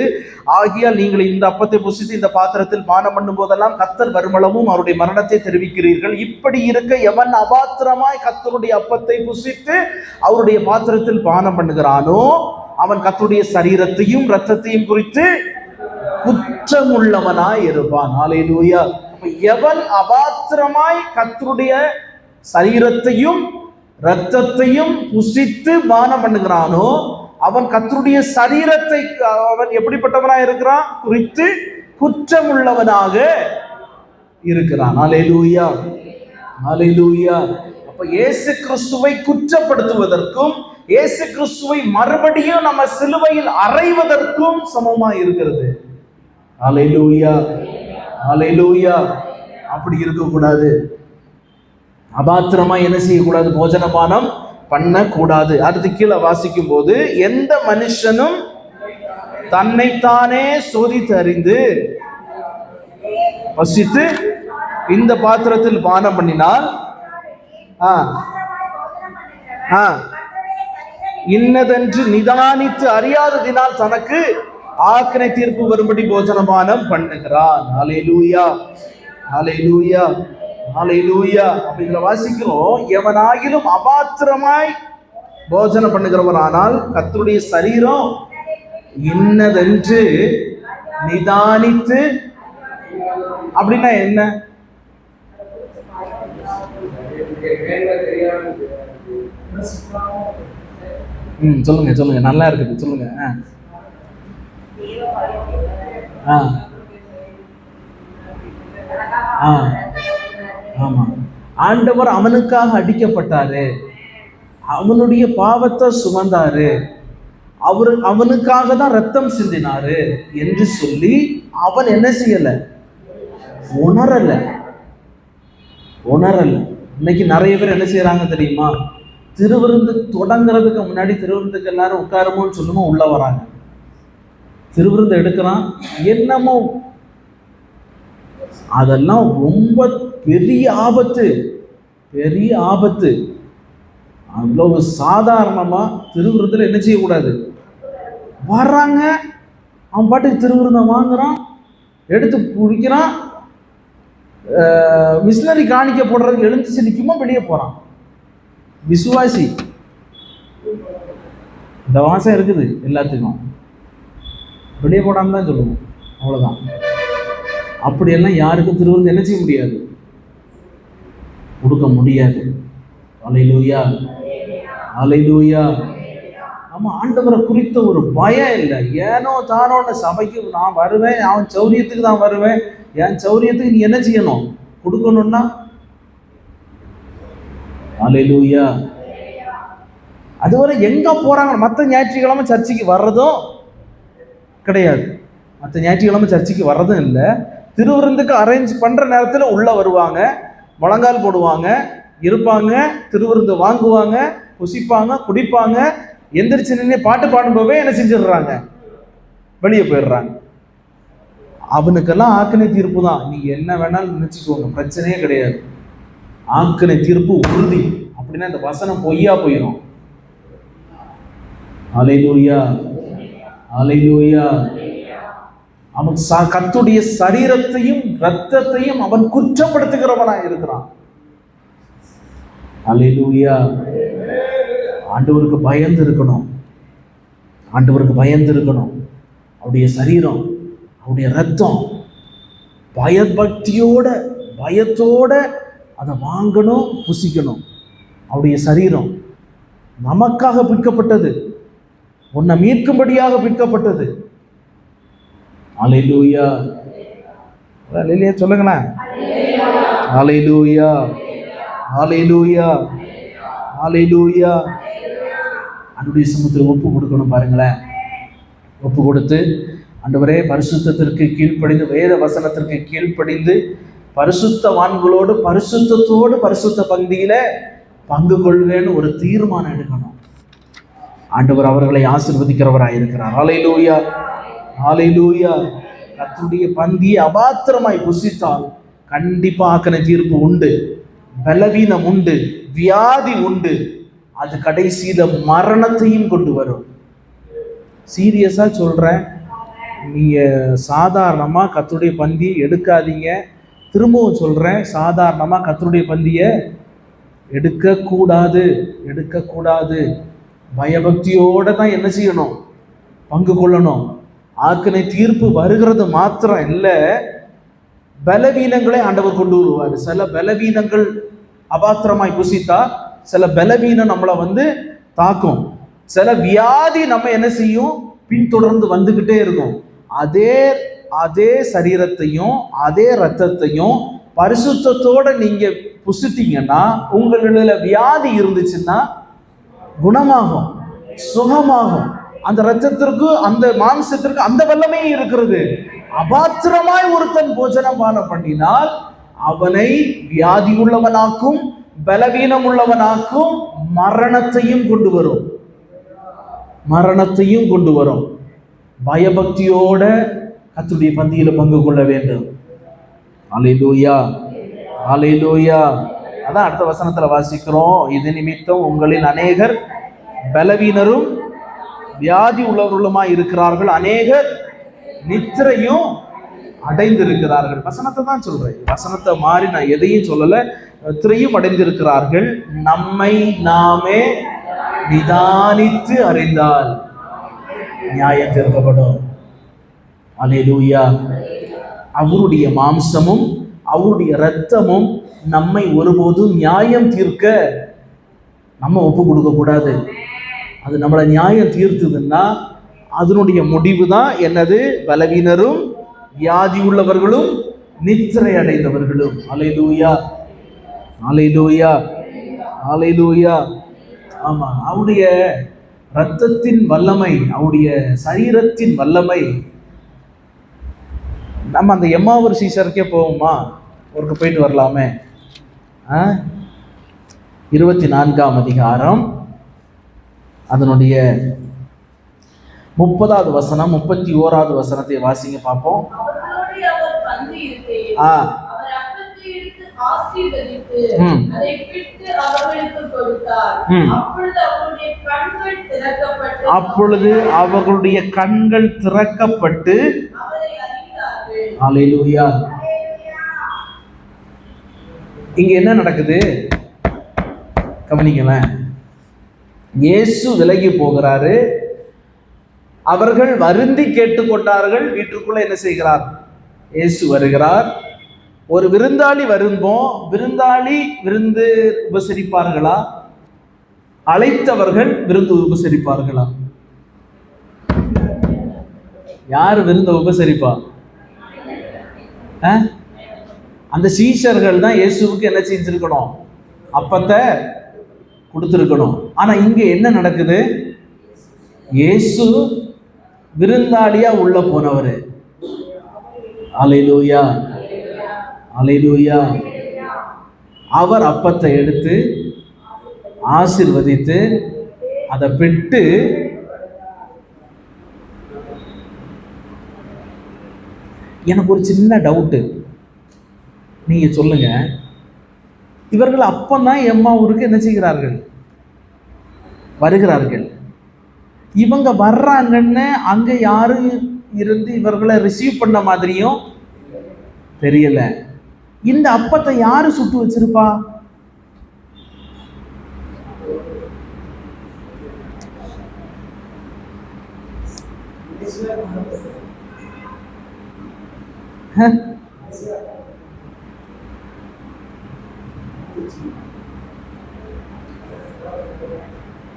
ஆகியால் நீங்கள் இந்த அப்பத்தை புசித்து இந்த பாத்திரத்தில் பானம் பண்ணும் போதெல்லாம் கர்த்தர் வருமளவும் அவருடைய மரணத்தை தெரிவிக்கிறீர்கள். இப்படி இருக்க எவன் அபாத்திரமாய் கர்த்தருடைய அப்பத்தை புசித்து அவருடைய பாத்திரத்தில் பானம் பண்ணுகிறானோ அவன் கர்த்தருடைய சரீரத்தையும் இரத்தத்தையும் குறித்து குற்றமுள்ளவனாய் இருப்பான். அல்லேலூயா. எவன் அபாத்திரமாய் கர்த்தருடைய சரீரத்தையும் இரத்தத்தையும் புசித்து பானம் பண்ணுகிறானோ அவன் கர்த்தருடைய சரீரத்தை அவன் எப்படிப்பட்டவனாக இருக்கிறான்? குறித்து குற்றமுள்ளவனாக இருக்கிறான். அல்லேலூயா, அல்லேலூயா. அப்ப இயேசு கிறிஸ்துவை குற்றப்படுத்துவதற்கும் இயேசு கிறிஸ்துவை மறுபடியும் நம்ம சிலுவையில் அறைவதற்கும் சமமாய் இருக்கிறது. அல்லேலூயா, அல்லேலூயா. அப்படி இருக்கக்கூடாது. அபாத்திரமா என்ன செய்யக்கூடாது? போஜனபானம் பண்ணக்கூடாது. அடுத்து கீழே வாசிக்கும் போது, எந்த மனுஷனும் தன்னைத்தானே சோதித்து அறிந்து வசித்து இந்த பாத்திரத்தில் பானம் பண்ணினால் இன்னதென்று நிதானித்து அறியாததினால் தனக்கு ஆக்கினை தீர்ப்பு வரும்படி போஜனபானம் பண்ணுகிறான். அல்லேலூயா, அல்லேலூயா, அல்லேலூயா. அப்ப இதுல வாசிக்கிறோம், எவனாகிலும் அபாத்திரமாய் போஜனம் பண்ணுகிறவனானால் கர்த்தருடைய சரீரம் இன்னதென்று நிதானித்து. அப்படின்னா என்ன? சொல்லுங்க சொல்லுங்க, நல்லா இருக்குது, சொல்லுங்க. ஆமா, ஆண்டவர் அவனுக்காக அடிக்கப்பட்டாரு, அவனுடைய பாவத்தை சுமந்தாரு, அவனுக்காக தான் ரத்தம் சிந்தினாரு என்று சொல்லி அவன் என்ன செய்யல? உணரல. இன்னைக்கு நிறைய பேர் என்ன செய்யறாங்க தெரியுமா? திருவிருந்து தொடங்குறதுக்கு முன்னாடி திருவிருந்துக்கு எல்லாரும் உட்காருமோன்னு சொல்லுமோ உள்ள வராங்க. திருவிருந்து எடுக்கிறான், என்னமோ அதெல்லாம் ரொம்ப பெரிய ஆபத்து, பெரிய ஆபத்து. அவ்வளவு சாதாரணமா திருவிருந்தில் என்ன செய்யக்கூடாது? வர்றாங்க, அவன் பாட்டுக்கு திருவிருந்தை வாங்குறான், எடுத்து குடிக்கிறான், மிஷினரி காணிக்க போடுறதுக்கு எழுந்துச்சு நிற்குமா வெளியே போறான். விசுவாசி இந்த வாசம் இருக்குது எல்லாத்துக்கும், வெளியே போடாம தான் சொல்லுவோம், அவ்வளவுதான். அப்படியெல்லாம் யாருக்கும் திருவிருந்து என்ன செய்ய முடியாது? கொடுக்க முடியாது. அல்லேலூயா, அல்லேலூயா. ஆமா, ஆண்டவரை குறித்த ஒரு பயம் இல்லை. ஏனோ தானோன்னு சபைக்கு நான் வருவேன், அவன் சௌரியத்துக்கு தான் வருவேன், என் சௌரியத்துக்கு நீ என்ன செய்யணும்? கொடுக்கணும்னா. அல்லேலூயா. அதுவரை எங்க போறாங்க? மற்ற ஞாயிற்றுக்கிழமை சர்ச்சைக்கு வர்றதும் கிடையாது, மற்ற ஞாயிற்றுக்கிழமை சர்ச்சைக்கு வர்றதும் இல்லை. திருவிருந்துக்கு அரேஞ்ச் பண்ற நேரத்தில் உள்ள வருவாங்க, முழங்கால் போடுவாங்க, இருப்பாங்க, திருவிருந்து வாங்குவாங்க, புசிப்பாங்க, குடிப்பாங்க, எந்திரிச்சு நின்று பாட்டு பாடும்போதே என்ன செஞ்சிடுறாங்க? வெளியே போயிடுறாங்க. அவனுக்கெல்லாம் ஆக்கினை தீர்ப்பு தான். நீங்க என்ன வேணாலும் நினைச்சுக்கோங்க, பிரச்சனையே கிடையாது. ஆக்கினை தீர்ப்பு உறுதி. அப்படின்னா இந்த வசனம் பொய்யா போயிடும். அல்லேலூயா, அல்லேலூயா. அவன் கர்த்தருடைய சரீரத்தையும் இரத்தத்தையும் அவன் குற்றப்படுத்துகிறவனாக இருக்கிறான். அல்லேலூயா. ஆண்டவருக்கு பயந்து இருக்கணும். ஆண்டவருக்கு பயந்து இருக்கணும். அவருடைய சரீரம், அவருடைய ரத்தம், பயபக்தியோட பயத்தோட அதை வாங்கணும், புசிக்கணும். அவருடைய சரீரம் நமக்காக பிற்கப்பட்டது, உன்னை மீட்கும்படியாக பிற்கப்பட்டது. அல்லேலூயா, அல்லேலூயா சொல்லுங்களேன். அல்லேலூயா, அல்லேலூயா, அல்லேலூயா. அன்றைய சமூகத்தில் ஒப்பு கொடுக்கணும். பாருங்களேன், ஒப்பு கொடுத்து ஆண்டவரே பரிசுத்தத்திற்கு கீழ்ப்படிந்து, வேத வசனத்திற்கு கீழ்ப்படிந்து, பரிசுத்தவான்களோடு பரிசுத்தத்தோடு பரிசுத்த பந்தியில பங்கு கொள்வேன்னு ஒரு தீர்மானம் எடுக்கணும். ஆண்டவர் அவர்களை ஆசீர்வதிக்கிறவராக இருக்கிறார். ஹல்லேலூயா, ஹல்லேலூயா. கர்த்தருடைய பந்தியை அபாத்திரமாய் புசித்தால் கண்டிப்பா ஆக்கின தீர்ப்பு உண்டு, பலவீனம் உண்டு, வியாதி உண்டு. அது கடைசியில மரணத்தையும் கொண்டு வரும். சீரியஸா சொல்றேன், நீங்க சாதாரணமா கர்த்தருடைய பந்தியை எடுக்காதீங்க. திரும்பவும் சொல்றேன், சாதாரணமா கர்த்தருடைய பந்தியை எடுக்கக்கூடாது, எடுக்கக்கூடாது. பயபக்தியோட தான் என்ன செய்யணும், பங்கு கொள்ளணும். ஆக்கினை தீர்ப்பு வருகிறது மாத்திரம் இல்லை, பலவீனங்களை ஆண்டவர் கொண்டு வருவார். சில பலவீனங்கள் அபாத்திரமாய் புசித்தா சில பலவீனம் நம்மளை தாக்கும். சில வியாதி நம்ம என்ன செய்யும், பின்தொடர்ந்து வந்துகிட்டே இருக்கும். அதே சரீரத்தையும் அதே ரத்தத்தையும் பரிசுத்தத்தோட நீங்க புசித்தீங்கன்னா, உங்களில் வியாதி இருந்துச்சுன்னா குணமாகும், சுகமாகும். அந்த ரத்தத்திற்கு, அந்த மாம்சத்திற்கு அந்த வல்லமே இருக்கிறது. அபாத்திரமாய் ஒருத்தன் போஜனம் பானம் பண்ணினால் அவனை வியாதி உள்ளவனாக்கும், பலவீனம் உள்ளவனாக்கும், மரணத்தையும் கொண்டு வரும், மரணத்தையும் கொண்டு வரும். பயபக்தியோட கர்த்தருடைய பந்தியில பங்கு கொள்ள வேண்டும். அல்லேலூயா, அல்லேலூயா. அதான் அடுத்த வசனத்துல வாசிக்கிறோம், இது நிமித்தம் உங்களில் அநேகர் பலவீனரும் வியாதி உள்ளவர்களுமாய் இருக்கிறார்கள், அநேகர் நித்திரையும் அடைந்திருக்கிறார்கள். வசனத்தை தான் சொல்றேன், வசனத்தை மாறி நான் எதையும் சொல்லல. நித்திரையும் அடைந்திருக்கிறார்கள். நம்மை நாமே நிதானித்து அறிந்தால் நியாயம் தீர்க்கப்படும். அல்லேலூயா. அவருடைய மாம்சமும் அவருடைய இரத்தமும் நம்மை ஒருபோதும் நியாயம் தீர்க்க நம்ம ஒப்பு கொடுக்க கூடாது. அது நம்மளை நியாயம் தீர்த்துதுன்னா அதனுடைய முடிவு தான் என்னது, பலவீனரும் வியாதி உள்ளவர்களும் நித்திரை அடைந்தவர்களும். அல்லேலூயா, அல்லேலூயா, அல்லேலூயா. ஆமா, அவருடைய இரத்தத்தின் வல்லமை, அவருடைய சரீரத்தின் வல்லமை. நம்ம அந்த எம்மாவூர் சீசருக்கே போவோமா, ஒருக்கு போயிட்டு வரலாமே. 24ஆம் அதிகாரம் அதனுடைய 30வது வசனம் 31வது வசனத்தை வாசிங்க பார்ப்போம். அப்பொழுது அவர்களுடைய கண்கள் திறக்கப்பட்டு, அல்லேலூயா. இங்க என்ன நடக்குது கவனிங்களேன். இயேசு விலகி போகிறாரு, அவர்கள் வருந்தி கேட்டுக்கொண்டார்கள். வீட்டுக்குள்ள என்ன செய்கிறார், இயேசு வருகிறார். ஒரு விருந்தாளி வரும்போம், விருந்தாளி விருந்து உபசரிப்பார்களா, அழைத்தவர்கள் விருந்து உபசரிப்பார்களா? யார் விருந்த உபசரிப்பா? அந்த சீஷர்கள் தான் இயேசுவுக்கு என்ன செஞ்சிருக்கணும், அப்பத்தை கொடுத்துருக்கணும். ஆனா இங்க என்ன நடக்குது, இயேசு விருந்தாளியா உள்ள போனவர். அல்லேலூயா, அல்லேலூயா. அவர் அப்பத்தை எடுத்து ஆசீர்வதித்து அதை பெற்று, எனக்கு ஒரு சின்ன டவுட்டு, நீங்க சொல்லுங்க. இவர்கள் அப்பந்தான் எம்மாவூருக்கு என்ன செய்கிறார்கள், வருகிறார்கள். இவங்க வர்றாங்கன்னு அங்க யாரும் இருந்து இவர்களை ரிசீவ் பண்ண மாதிரியும் தெரியல. இந்த அப்பத்தை யாரு சுட்டு வச்சிருப்பா?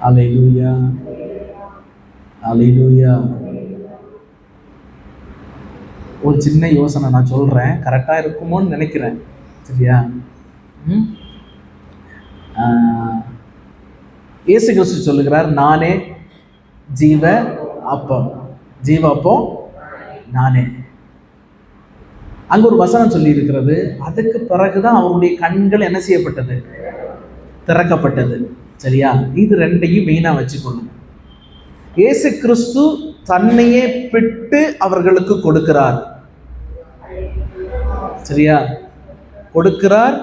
அல்லேலூயா, அல்லேலூயா. ஒரு சின்ன யோசனை நான் சொல்றேன், கரெக்டா இருக்குமோன்னு நினைக்கிறேன். சரியா? இயேசு கிறிஸ்து சொல்லுகிறார், நானே ஜீவ அப்பம். ஜீவ அப்பம் நானே. அங்க ஒரு வசனம் சொல்லி இருக்கிறது. அதுக்கு பிறகுதான் அவருடைய கண்கள் என்ன செய்யப்பட்டது? திறக்கப்பட்டது. சரியா? இது ரெண்டையும் மெயினா வச்சுக்கொள்ளும். இயேசு கிறிஸ்து தன்னையே பிட்டு அவர்களுக்கு கொடுக்கிறார். சரியா? கொடுக்கிறார்.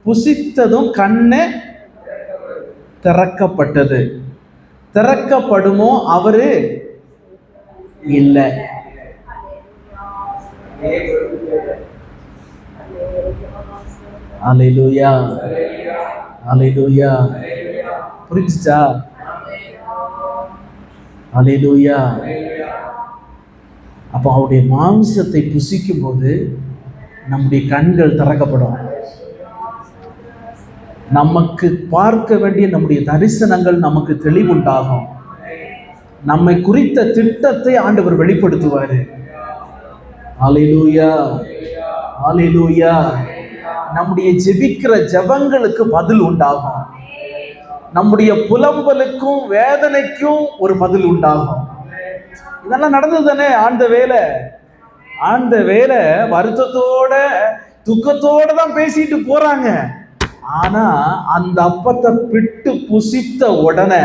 புசித்ததும் கண்ணு திறக்கப்பட்டது. திறக்கப்படுமோ அவரு இல்லை. அல்லேலூயா, அல்லேலூயா. புரிஞ்சுச்சா? அல்லேலூயா. அப்போ அவருடைய மாம்சத்தை புசிக்கும் போது நம்முடைய கண்கள் திறக்கப்படும். நமக்கு பார்க்க வேண்டிய நம்முடைய தரிசனங்கள் நமக்கு தெளிவுண்டாகும். நம்மை குறித்த திட்டத்தை ஆண்டவர் வெளிப்படுத்துவாரு. அல்லேலூயா, அல்லேலூயா. நம்முடைய ஜெபிக்கிற ஜெபங்களுக்கு பதில் உண்டாகும். நம்முடைய புலம்பலுக்கும் வேதனைக்கும் ஒரு பதில் உண்டாகும். இதெல்லாம் நடந்தது தானே? ஆண்ட வேலை வருத்தத்தோட துக்கத்தோட தான் பேசிட்டு போறாங்க. ஆனா அந்த அப்பத்தை பிட்டு புசித்த உடனே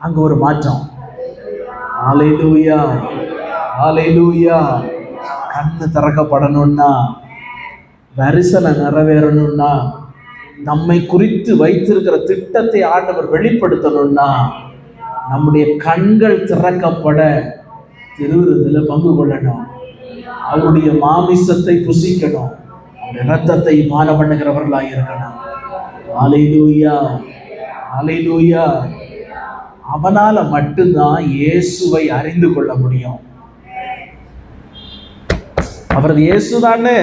அங்க ஒரு மாற்றம். அல்லேலூயா, அல்லேலூயா. கண்ணு திறக்கப்படணும்னா, தரிசனம் நிறைவேறணும்னா, நம்மை குறித்து வைத்திருக்கிற திட்டத்தை ஆண்டவர் வெளிப்படுத்தணும்னா, நம்முடைய கண்கள் திறக்கப்பட திருவிருந்தில் பங்கு கொள்ளணும். அவருடைய மாமிசத்தை புசிக்கணும். இரத்தத்தை பானம் பண்ணுகிறவர்களாக இருக்கணும். அல்லேலூயா, அல்லேலூயா. அவனால மட்டும்தான் இயேசுவை அறிந்து கொள்ள முடியும். அவரது இயேசுதான்னு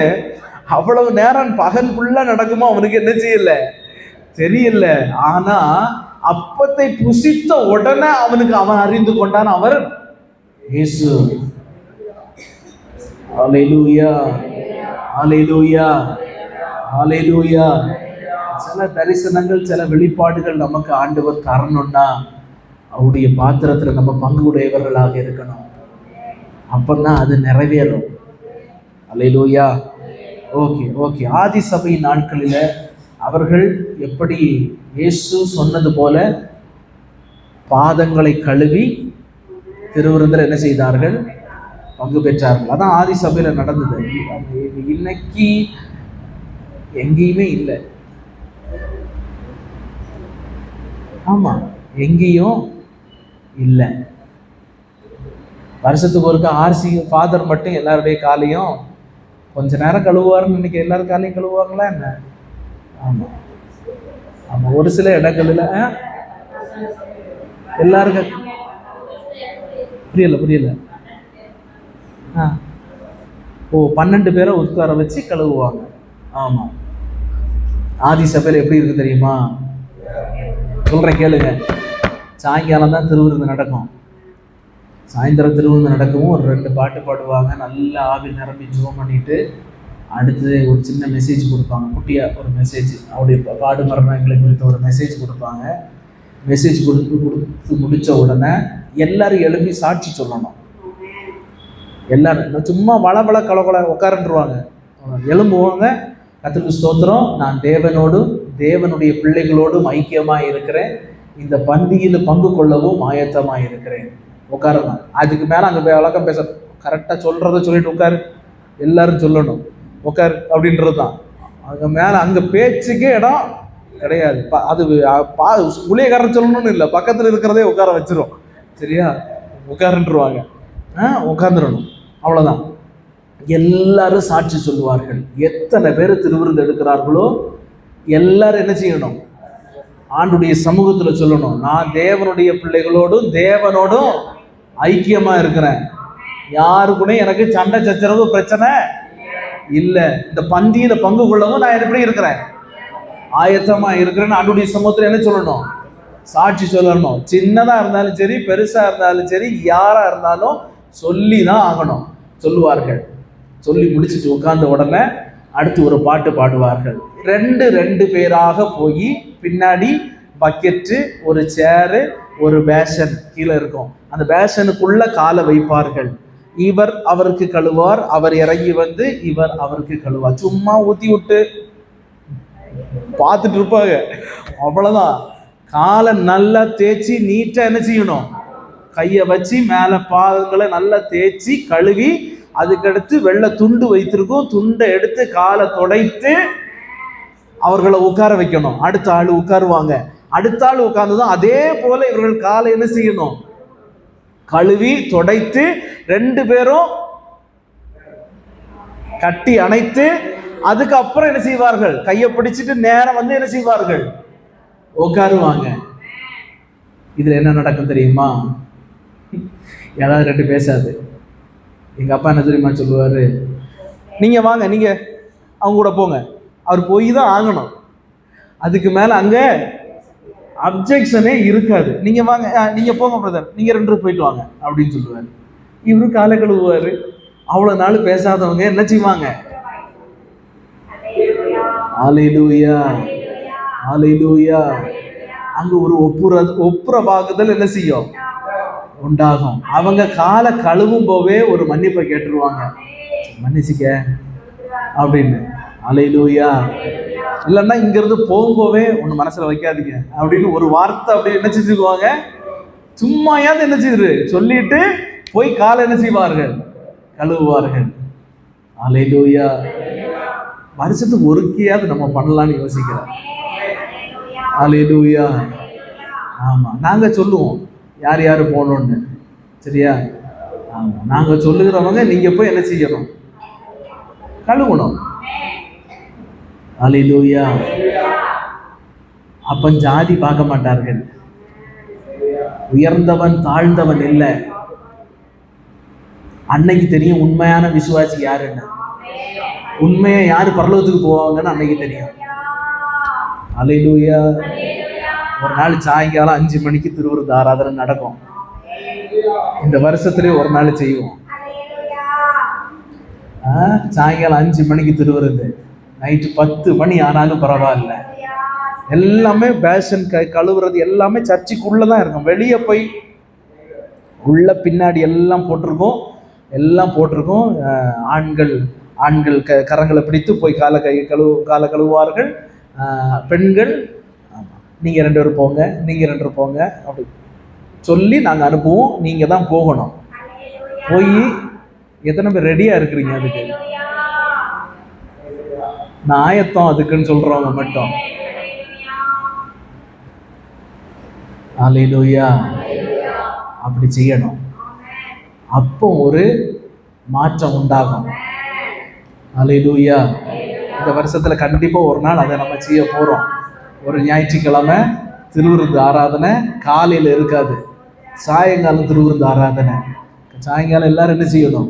அவ்வளவு நேரம் பகல் ஃபுல்லா நடக்குமோ அவனுக்கு என்ன செய்யல, தெரியல. ஆனா அப்பத்தை புசித்த உடனே அவன் அறிந்து கொண்டான், அவர் இயேசு. அல்லேலூயா, அல்லேலூயா, அல்லேலூயா. சில தரிசனங்கள், சில வெளிப்பாடுகள் நமக்கு ஆண்டவர் தரணும்னா அவருடைய பாத்திரத்துல நம்ம பங்கு உடையவர்களாக இருக்கணும். அப்பதான் அது நிறைவேறும். அல்லேலூயா. ஓகே. ஆதி சபை நாட்களில் அவர்கள் எப்படி இயேசு சொன்னது போல பாதங்களை கழுவி திருவிருந்தில் என்ன செய்தார்கள்? பங்கு பெற்றார்கள். அதான் ஆதி சபையில நடந்தது. இன்னைக்கு எங்கேயுமே இல்லை. ஆமா, எங்கேயும் இல்லை. வருஷத்துக்கு ஒருக்கா ஆர்சி ஃபாதர் மட்டும் எல்லாருடைய காலையும் கொஞ்ச நேரம் கழுவுவாருன்னு இன்னைக்கு எல்லாரும் காலையும் கழுவுவாங்களா என்ன? ஆமா. ஒரு சில இடங்கள்ல எல்லாருக்கும் புரியல. 12 பேரை உட்கார வச்சு கழுவுவாங்க. ஆமா. ஆதி சபையில எப்படி இருக்கு தெரியுமா? சொல்றேன் கேளுங்க. சாயங்காலம் தான் திருவிருந்து நடக்கும். சாயந்தரம் திருவிருந்து நடக்கவும் ஒரு 2 பாட்டு பாடுவாங்க. நல்லா ஆவி நிரம்பி ஜோம் பண்ணிட்டு அடுத்து ஒரு சின்ன மெசேஜ் கொடுப்பாங்க. குட்டியா ஒரு மெசேஜ், அவருடைய பாடு மரணங்களை குறித்த ஒரு மெசேஜ் கொடுப்பாங்க. மெசேஜ் கொடுத்து முடிச்ச உடனே எல்லாரும் எழுப்பி சாட்சி சொல்லணும். எல்லாரும் சும்மா வள கலகொல உட்காரன்றுவாங்க. எழும்புவாங்க. கர்த்தருக்கு ஸ்தோத்திரம், நான் தேவனோடும் தேவனுடைய பிள்ளைகளோடும் ஐக்கியமாக இருக்கிறேன். இந்த பந்தியில் பங்கு கொள்ளவும் ஆயத்தமாக இருக்கிறேன். உட்காரலாம். அதுக்கு மேலே அங்கே வழக்கம் பேச கரெக்டாக சொல்கிறத சொல்லிட்டு உட்காரு, எல்லாரும் சொல்லணும் உட்காரு அப்படின்றது தான். அங்கே மேலே அங்கே பேச்சுக்கே இடம் கிடையாது. அது ஊழியக்காரன் சொல்லணும்னு இல்லை, பக்கத்தில் இருக்கிறதே உட்கார வச்சிரும். சரியா? உட்காருன்றுவாங்க. உட்காந்துடணும், அவ்வளோதான். எல்லாரும் சாட்சி சொல்லுவார்கள். எத்தனை பேர் திருவிருந்து எடுக்கிறார்களோ எல்லாரும் என்ன செய்யணும்? ஆண்டுடைய சமூகத்தில் சொல்லணும், நான் தேவனுடைய பிள்ளைகளோடும் தேவனோடும் ஐக்கியமாக இருக்கிறேன். யாருக்குனே எனக்கு சண்டை சச்சரவு பிரச்சனை இல்ல. இந்த பந்தியில பங்கு கொள்ளவும் நான் எப்படி இருக்கிறேன்? ஆயத்தமா இருக்கிறேன்னு ஆண்டவருடைய சமூகத்துல என்ன சொல்லணும்? சாட்சி சொல்லணும். சின்னதா இருந்தாலும் சரி, பெருசா இருந்தாலும் சரி, யாரா இருந்தாலும் சொல்லி தான் ஆகணும். சொல்லுவார்கள். சொல்லி முடிச்சுட்டு உட்கார்ந்த உடனே அடுத்து ஒரு பாட்டு பாடுவார்கள். ரெண்டு பேராக போய் பின்னாடி பக்கெட்டு, ஒரு சேரு, ஒரு பேஷன் கீழே இருக்கும். அந்த பேஷனுக்குள்ள காலை வைப்பார்கள். இவர் அவருக்கு கழுவார், அவர் இறங்கி வந்து இவர் அவருக்கு கழுவார். சும்மா ஊத்தி விட்டு பார்த்துட்டு இருப்பாங்க, அவ்வளவுதான். காலை நல்லா தேய்ச்சி நீட்டா என்ன செய்யணும்? கையை வச்சு மேல பாதங்களை நல்லா தேய்ச்சி கழுவி, அதுக்கடுத்து வெள்ளை துண்டு வைத்திருக்கும், துண்டை எடுத்து காலை துடைத்து அவர்களை உட்கார வைக்கணும். அடுத்த ஆள் உட்காருவாங்க. அடுத்த ஆள் உட்கார்ந்துதான் அதே போல இவர்கள் காலை என்ன செய்யணும்? கழுவி துடைத்து 2 பேரும் கட்டி அணைத்து அதுக்கப்புறம் என்ன செய்வார்கள்? கையை பிடிச்சிட்டு நேரம் வந்து என்ன செய்வார்கள்? உட்காருவாங்க. இதுல என்ன நடக்கும் தெரியுமா? யாராவது 2 பேசாது. எங்க அப்பா என்ன தெரியுமா சொல்லுவாரு? நீங்க வாங்க, நீங்க அவங்க கூட போங்க. அவர் போய் தான் ஆகணும். அதுக்கு மேல அங்க அப்ஜெக்ஷனே இருக்காது. நீங்க வாங்க, நீங்க போங்க பிரதர், நீங்க 2 பேரும் போயிட்டு வாங்க அப்படின்னு சொல்லுவாரு. இவரு காலை கழுவுவாரு. அவ்வளவு நாள் பேசாதவங்க என்ன செய்வாங்க? ஹல்லேலூயா, ஹல்லேலூயா. அங்க ஒரு ஒப்புரவாகுதல் என்ன செய்யும்? உண்டாகும். அவங்க காலை கழுவும் போவே ஒரு மன்னிப்பை கேட்டுருவாங்க, மன்னிச்சிக்க அப்படின்னு. ஹல்லேலூயா. இல்லைன்னா இங்க இருந்து போகும்போவே ஒண்ணு மனசுல வைக்காதீங்க அப்படின்னு ஒரு வார்த்தை அப்படி என்ன செஞ்சுக்குவாங்க? சும்மாயாவது என்ன செய்யுது சொல்லிட்டு போய் காலை என்ன செய்வார்கள்? கழுவுவார்கள். ஹல்லேலூயா. வருஷத்துக்கு ஒருக்கையாவது நம்ம பண்ணலாம்னு யோசிக்கிறோம். ஹல்லேலூயா. ஆமா, நாங்க சொல்லுவோம் யார் யார் போகணும்னு. சரியா? ஆமா, நாங்க சொல்லுகிறவங்க நீங்க போய் என்ன செய்யணும்? கழுவணும். ஹல்லேலூயா. அப்ப ஜாதி பார்க்க மாட்டார்கள். உயர்ந்தவன் தாழ்ந்தவன் இல்லை. அன்னைக்கு தெரியும் உண்மையான விசுவாசி யாருன்னு. உண்மையா யாரு பரலோகத்துக்கு போவாங்கன்னு அன்னைக்கு தெரியும். ஹல்லேலூயா. ஒரு நாள் சாயங்காலம் 5 மணிக்கு திருவிருந்த ஆராதனை நடக்கும். இந்த வருஷத்துலயே ஒரு நாள் செய்வோம். சாயங்காலம் 5 மணிக்கு திருவிருந்து. நைட்டு 10 மணி ஆனாலும் பரவாயில்ல. எல்லாமே பேஷன் கழுவுறது எல்லாமே சர்ச்சுக்குள்ளதான் இருக்கும். வெளியே போய் உள்ள பின்னாடி எல்லாம் போட்டிருக்கோம். ஆண்கள் கரங்களை பிடித்து போய் காலை கழுவுவார்கள். பெண்கள் நீங்க 2 பேரும் போங்க, நீங்க 2 பேரும் போங்க அப்படி சொல்லி நாங்க அனுப்புவோம். நீங்க தான் போகணும். போய் எத்தனை பேர் ரெடியா இருக்கிறீங்க? அதுக்கு நான் ஆயத்தம் அதுக்குன்னு சொல்றவங்க மட்டும். ஹல்லேலூயா. அப்படி செய்யணும். அப்போ ஒரு மாற்றம் உண்டாகும். ஹல்லேலூயா. இந்த வருஷத்துல கண்டிப்பா ஒரு நாள் அதை நம்ம செய்ய போறோம். ஒரு ஞாயிற்றுக்கிழமை திருவிருந்து ஆராதனை காலையில இருக்காது, சாயங்காலம் திருவிருந்து ஆராதனை. சாயங்காலம் எல்லாரும் என்ன செய்யணும்?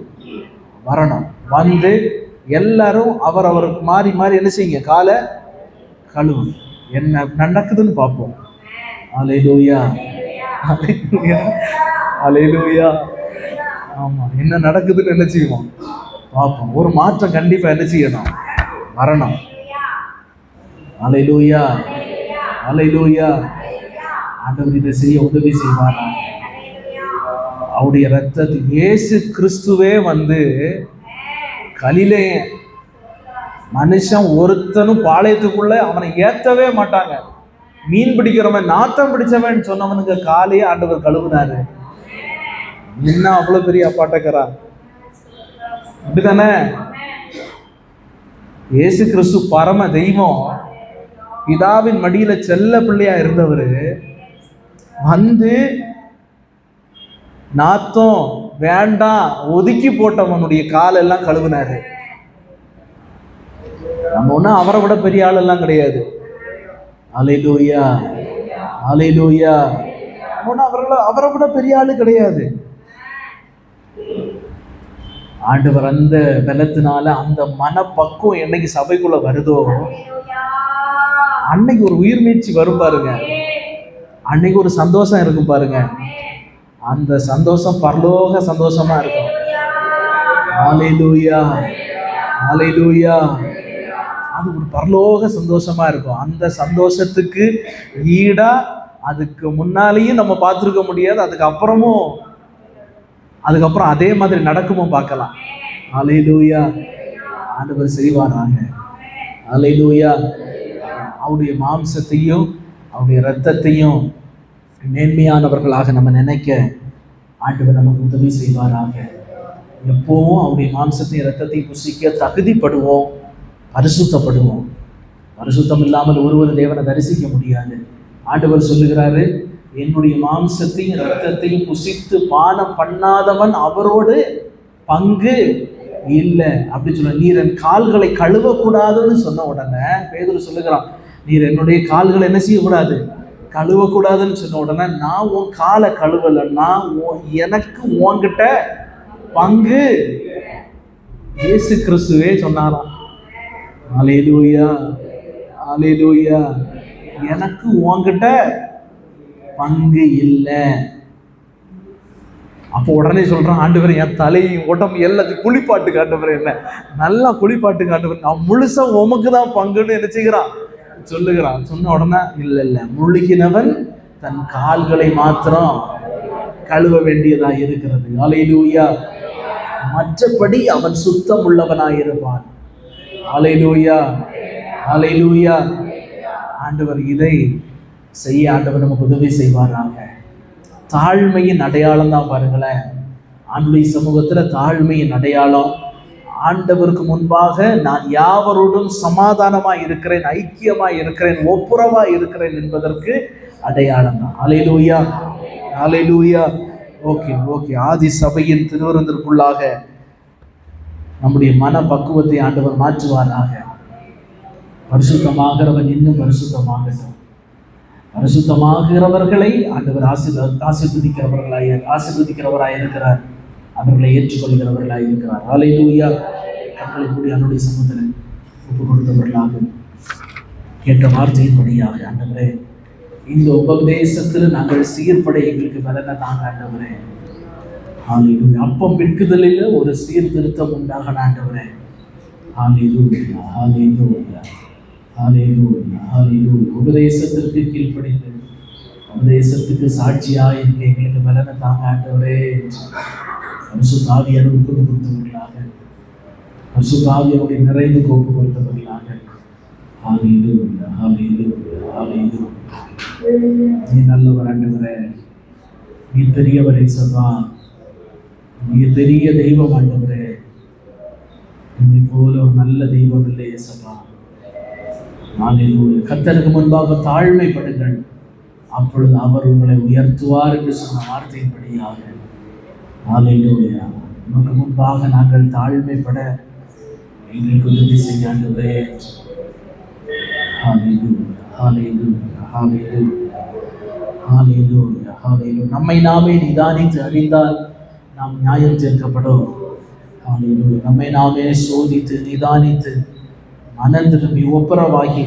வரணும். வந்து எல்லாரும் அவருக்கு மாறி மாறி என்ன செய்யுங்க? காலை கழுவு. என்ன நடக்குதுன்னு பார்ப்போம். ஹல்லேலூயா, ஹல்லேலூயா, ஹல்லேலூயா. ஆமா, என்ன நடக்குதுன்னு என்ன செய்வோம்? பார்ப்போம். ஒரு மாற்றம் கண்டிப்பா என்ன செய்யணும்? வரணும். ஹல்லேலூயா, ஹல்லேலூயா. ஆண்டவர் இதை செய்ய உதவி செய்வார். அவருடைய ரத்தத்தில் இயேசு கிறிஸ்துவே வந்து கலிலே மனுஷன் ஒருத்தனும் பாளையத்துக்குள்ள அவனை ஏத்தவே மாட்டாங்க. மீன் பிடிக்கிறவன், நாத்தம் பிடிச்சவன் சொன்னவனுக்கு காலையே ஆண்டவர் கழுவுனாரு. என்ன அவ்வளவு பெரிய அப்பாட்டக்கரா? அப்படித்தானே? இயேசு கிறிஸ்து பரம தெய்வம், பிதாவின் மடியில செல்ல பிள்ளையா இருந்தவர் வந்து நாத்தம் வேண்டாம் ஒதுக்கி போட்டவனுடைய காலெல்லாம் கழுவினாரு. நம்ம ஒன்னும் அவரை விட பெரிய ஆள் எல்லாம் கிடையாது. ஹல்லேலூயா, ஹல்லேலூயா. அவரை விட பெரிய ஆளு கிடையாது. ஆண்டவர் அந்த பலத்தினால அந்த மனப்பக்குவம் என்னைக்கு சபைக்குள்ள வருதோ அன்னைக்கு ஒரு உயிர் மீட்சி வரும் பாருங்க, அன்னைக்கு ஒரு சந்தோஷம் இருக்கும் பாருங்க. அந்த சந்தோஷம் பரலோக சந்தோஷமா இருக்கும். ஹல்லேலூயா, ஹல்லேலூயா. அது ஒரு பரலோக சந்தோஷமா இருக்கும். அந்த சந்தோஷத்துக்கு ஈடா அதுக்கு முன்னாலேயும் நம்ம பார்த்துருக்க முடியாது, அதுக்கப்புறம் அதே மாதிரி நடக்குமோ பார்க்கலாம். ஹல்லேலூயா. ஆண்டவர் செய்வாராங்க. ஹல்லேலூயா. அவருடைய மாம்சத்தையும் அவருடைய இரத்தத்தையும் மேன்மையானவர்களாக நம்ம நினைக்க ஆண்டவர் நமக்கு உதவி செய்வாராக. எப்பவும் அவருடைய மாம்சத்தையும் இரத்தத்தையும் புசிக்க தகுதிப்படுவோம், பரிசுத்தப்படுவோம். பரிசுத்தம் இல்லாமல் ஒருவர் தேவனை தரிசிக்க முடியாது. ஆண்டவர் சொல்லுகிறாரு, என்னுடைய மாம்சத்தையும் இரத்தத்தையும் புசித்து பானம் பண்ணாதவன் அவரோடு பங்கு இல்லை அப்படின்னு சொல்ல. நீர் என் கால்களை கழுவக்கூடாதுன்னு சொன்ன உடனே பேதுரு சொல்லுகிறான், நீர் என்னுடைய கால்களை என்ன செய்யக்கூடாது, கழுவக்கூடாதுன்னு சொன்ன உடனே, நான் உன் காலை கழுவலைன்னா எனக்கு உன்கிட்ட பங்கு. இயேசு கிறிஸ்துவே சொன்னாராம். ஹல்லேலூயா, ஹல்லேலூயா. எனக்கு உன்கிட்ட பங்கு இல்லை. அப்போ உடனே சொல்றான், ஆண்டவர் என் தலையும் உடம்பு எல்லாத்தையும் குளிப்பாட்டுக்கு ஆண்டவர், என்ன நல்லா குளிப்பாட்டுக்கு ஆண்டவர், நான் முழுசா உமக்கு தான் பங்குன்னு என்ன செய்கிறான் சொல்லுகிறான். சொன்ன உடனே இல்ல, முழுகினவன் தன் கால்களை மாத்திரம் கழுவ வேண்டியதா இருக்கிறது. ஹல்லேலூயா. மற்றபடி அவன் சுத்தம் உள்ளவனாய் இருப்பான். ஹல்லேலூயா, ஹல்லேலூயா. ஆண்டவர் இதை செய்ய ஆண்டவர் நமக்கு உதவி செய்வாராங்க. தாழ்மையின் அடையாளம் தான் பாருங்களேன். ஆண்டுடைய சமூகத்துல தாழ்மையின் அடையாளம், ஆண்டவருக்கு முன்பாக நான் யாவரோடும் சமாதானமாய் இருக்கிறேன், ஐக்கியமாய் இருக்கிறேன், ஒப்புரவாய் இருக்கிறேன் என்பதற்கு அடையாளம் தான். ஹல்லேலூயா, ஹல்லேலூயா. ஓகே. ஆதி சபையின் திருவிருந்திற்குள்ளாக நம்முடைய மன பக்குவத்தை ஆண்டவர் மாற்றுவாராக. பரிசுத்தமாகிறவன் இன்னும் பரிசுத்தமாகிறவர்களை ஆண்டவர் ஆசீர்வதிக்கிறவராய் இருக்கிறார், அவர்களை ஏற்றுக்கொள்கிறவர்களாக இருக்கிறார். ஹல்லேலூயா. கண்களை கூடி அவருடைய சமூகத்தில் ஒப்பு கொடுத்தவர்களாக கேட்ட வார்த்தையின்படியாக ஆண்டவரே, இந்த உபதேசத்தில் நாங்கள் சீர்பட எங்களுக்கு பலனை தாங்க ஆண்டவரே. ஹல்லேலூயா. அப்பம் பிற்குதலில் ஒரு சீர்திருத்தம் உண்டாக ஆண்டவரே. ஹல்லேலூயா, ஹல்லேலூயா, ஹல்லேலூயா, ஹல்லேலூயா. உபதேசத்திற்கு கீழ்ப்படிந்து உபதேசத்துக்கு சாட்சியாக இருக்க எங்களுக்கு பலனை தாங்க ஆண்டவரே. பரிசுத்த ஆவியாரை ஒப்பு கொடுத்தவர்களாக, பரிசுத்த ஆவியாருடைய நிறைவுக்கு ஒப்பு கொடுத்தவர்களாக. ஹல்லேலூயா, ஹல்லேலூயா, ஹல்லேலூயா. நீ நல்லவர் ஆண்டவரே, நீ பெரியவர் இயேசுவா, நீ பெரிய தெய்வம் ஆண்டவரே. உன்னை போல ஒரு நல்ல தெய்வம் இல்லை இயேசுவா. ஹல்லேலூயா. கர்த்தருக்கு முன்பாக தாழ்மைப்படுங்கள், அப்பொழுது அவர் உங்களை உயர்த்துவார் என்று சொன்ன வார்த்தையின்படியாக. ஹல்லேலூயா. நமக்கு முன்பாக நாங்கள் தாழ்மைப்பட எங்களுக்கு உதவி செய்ய ஆண்டவரே. ஹல்லேலூயா, ஹல்லேலூயா, ஹல்லேலூயா, ஹல்லேலூயா, ஹல்லேலூயா. நம்மை நாமே நிதானித்து அறிந்தால் நாம் நியாயம் தீர்க்கப்படும். ஹல்லேலூயா. நம்மை நாமே சோதித்து நிதானித்து மனம் திரும்பி ஒப்புரவாகி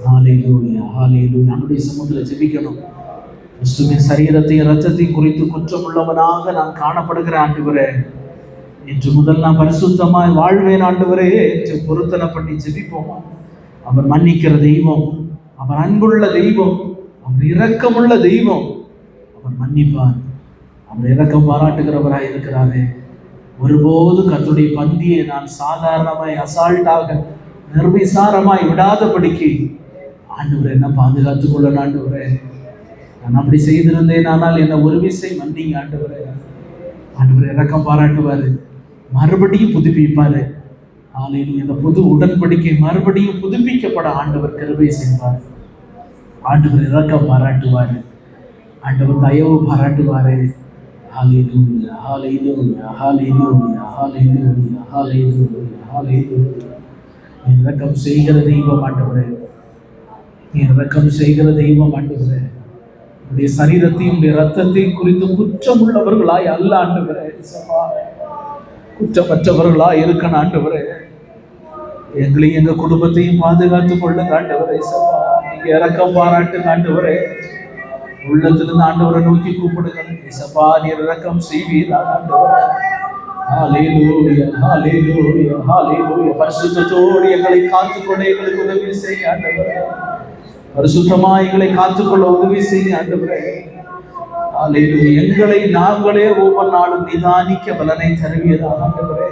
ஹல்லேலூயா, ஹல்லேலூயா நம்முடைய சமூகத்தில் ஜெபிக்கணும். கிறிஸ்துவின் சரீரத்தையும் இரத்தத்தையும் குறித்து குற்றமுள்ளவனாக நான் காணப்படுகிற ஆண்டவரே, இன்று முதல் நான் பரிசுத்தமாய் வாழ்வேன் ஆண்டவரே என்று பொருத்தனை பண்ணி ஜெபிப்போமா. அவர் மன்னிக்கிற தெய்வம், அவர் அன்புள்ள தெய்வம், அவர் இரக்கமுள்ள தெய்வம். அவர் மன்னிப்பார், அவர் இரக்கம் பாராட்டுகிறவராய் இருக்கிறாரே. ஒருபோது கர்த்தருடைய பந்தியை நான் சாதாரணமாய் அசால்ட்டாக நிர்விசாரமாய் விடாதபடிக்கு ஆண்டவரை என்ன பாதுகாத்துக் கொள்ள ஆண்டவரே. நான் அப்படி செய்திருந்தேன், ஆனால் என்ன ஒரு விசை மன்னிங்க ஆண்டவரே. ஆண்டவரை இரக்கம் பாராட்டுவாரு, மறுபடியும் புதுப்பிப்பாரு. ஆலையிலும் இந்த புது உடன்படிக்கை மறுபடியும் புதுப்பிக்கப்பட ஆண்டவர் கிருபை செய்வார். ஆண்டவர் இரக்கம் பாராட்டுவாரு, ஆண்டவர் தயவு பாராட்டுவாரு. ஹல்லேலூயா, ஹல்லேலூயா, ஹல்லேலூயா, ஹல்லேலூயா, ஹல்லேலூயா, ஹல்லேலூயா. நீ இரக்கம் செய்கிற தெய்வம் ஆண்டவரே, நீ இரக்கம் செய்கிற தெய்வம் ஆண்டவரே. உடைய சரீரத்தையும் உடைய ரத்தத்தையும் குறித்து குற்றம் உள்ளவர்களாய் அல்ல ஆண்டவரே. குற்றமற்றவர்களா இருக்கணும் ஆண்டவரே. எங்களையும் எங்க குடும்பத்தையும் பாதுகாத்துக் கொள்ளுங்க ஆண்டவரே. இயேசுவா, நீங்க இரக்கம் பாராட்டுங்க ஆண்டவரே. உள்ளத்திலிருந்து ஆண்டவரை நோக்கி கூப்பிடுங்க. இயேசுவா, நீர் இரக்கம் செய்வீராக ஆண்டவரே. ஹல்லேலூயா, ஹல்லேலூயா, ஹல்லேலூயா. பரிசுத்தத்தோடு எங்களை காத்துக்கொள்ள எங்களுக்கு உதவி செய்ய ஆண்டவரே. பரிசுத்தமா எங்களை காத்துக்கொள்ள உதவி செய்ய ஆண்டவரே. ஹல்லேலூயா. எங்களை நாங்களே ஒவ்வொரு நாளும் நிதானிக்க பலனை தருவீராக ஆண்டவரே.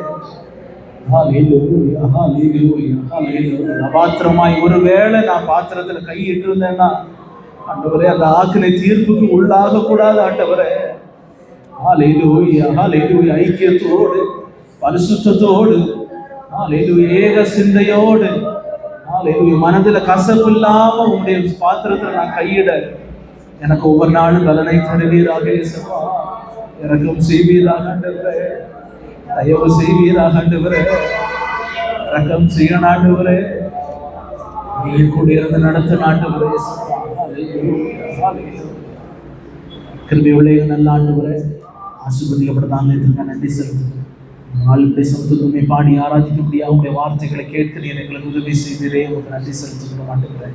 ஹல்லேலூயா, ஹல்லேலூயா, ஹல்லேலூயா. அபாத்திரமாய் ஒருவேளை நான் பாத்திரத்துல கையிட்டு இருந்தேன்னா ஆண்டவரே, அந்த ஆக்கினை தீர்ப்புக்கு உள்ளாக கூடாது ஆண்டவரே. ஹல்லேலூயா, ஹல்லேலூயா. ஐக்கியத்தோடு, பரிசுத்தத்தோடு, ஹல்லேலூயா, ஏக சிந்தையோடு, ஹல்லேலூயா, மனதுல கசப்பு இல்லாம உங்களுடைய பாத்திரத்துல நான் கையிட எனக்கு ஒவ்வொரு நாளும் பலனை தருவீராக இயேசுவா. எனக்கும் செய்வீராக ஆண்டவரே. தயவு செய்வீராக ஆண்டவரே. இரக்கம் செய்ய ஆண்டவரே. நீர் கூட இருந்து நடத்த ஆண்டவரே. கிருபை உள்ள நல்ல ஆண்டவரே, ஆசீர்வதிக்கப்பட்டதான இதற்கு நன்றி செலுத்துகிறேன். இப்படி சமத்துவமே பாடி ஆராதிக்க முடியாது உங்களுடைய வார்த்தைகளை கேட்க நீர் எங்களுக்கு உதவி செய்வீரே. உங்களுக்கு நன்றி செலுத்துகிறோம் ஆண்டவரே.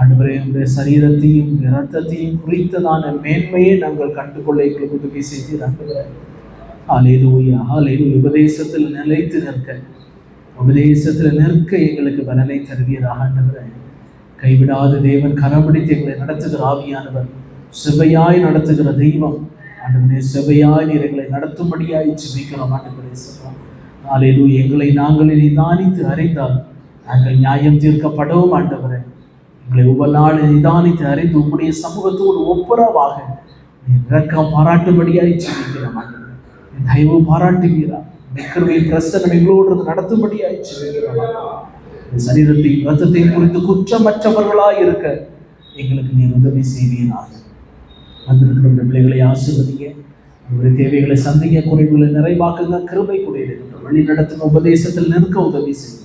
ஆண்டவரே, உங்களுடைய சரீரத்தையும் இரத்தத்தையும் குறித்ததான மேன்மையை நாங்கள் கண்டுகொள்ள எங்களுக்கு உதவி செய்தீர் ஆண்டவரே. ஹல்லேலூயா, ஹல்லேலூயா. உபதேசத்தில் நிலைத்து நிற்க, உபதேசத்தில் நிற்க எங்களுக்கு பலனை தருவீராக ஆண்டவரே. கைவிடாத தேவன், கரம்பிடித்து எங்களை நடத்துகிற ஆவியானவர், செவ்வையாய் நடத்துகிற தெய்வம் ஆண்டவரே. செவ்வையாய் நீர் எங்களை நடத்தும்படியாய் ஜெபிக்கிறோம் ஆண்டவரே. ஹல்லேலூயா. எங்களை நாங்களே நிதானித்து அறிந்தால் நாங்கள் நியாயம் தீர்க்கப்படவும் ஆண்டவரே. எங்களை ஒவ்வொரு நாளும் நிதானித்து அறிந்து உங்களுடைய சமூகத்தோடு ஒப்புரவாக இரக்கம் பாராட்டும்படியாய் ஜெபிக்கிறோம் ஆண்டவரே. தயவு பாராட்டுவீரா. கிருபையின் பிரசன்னம் எங்களோடு நடத்தும்படியாய் ஜெபிக்கிறோம். சரீரத்தையும் ரத்தத்தையும் குறித்து குற்றமற்றவர்களாய் இருக்க எங்களுக்கு நீர் உதவி செய்வீராக. வந்திருக்கிற பிள்ளைகளை ஆசீர்வதிங்க. அவருடைய தேவைகளை சந்திங்க, குறைவுகளை நிறைவாக்குங்க. கிருபை கூட வழி நடத்தும் உபதேசத்தில் நிற்க உதவி செய்ய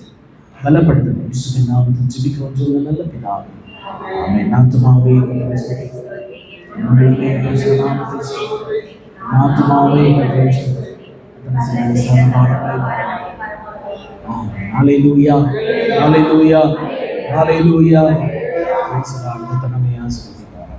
பலப்படுத்துங்க. இயேசுவின் நாமத்தில் ஜெபிக்கிறோம் சொல்ல நல்ல பிதாவே. ஆமென். ஆத்துமாவே ஹல்லேலூயா, ஹல்லேலூயா, ஹல்லேலூயா. நம்மை ஆசீர்வதிப்பாராக.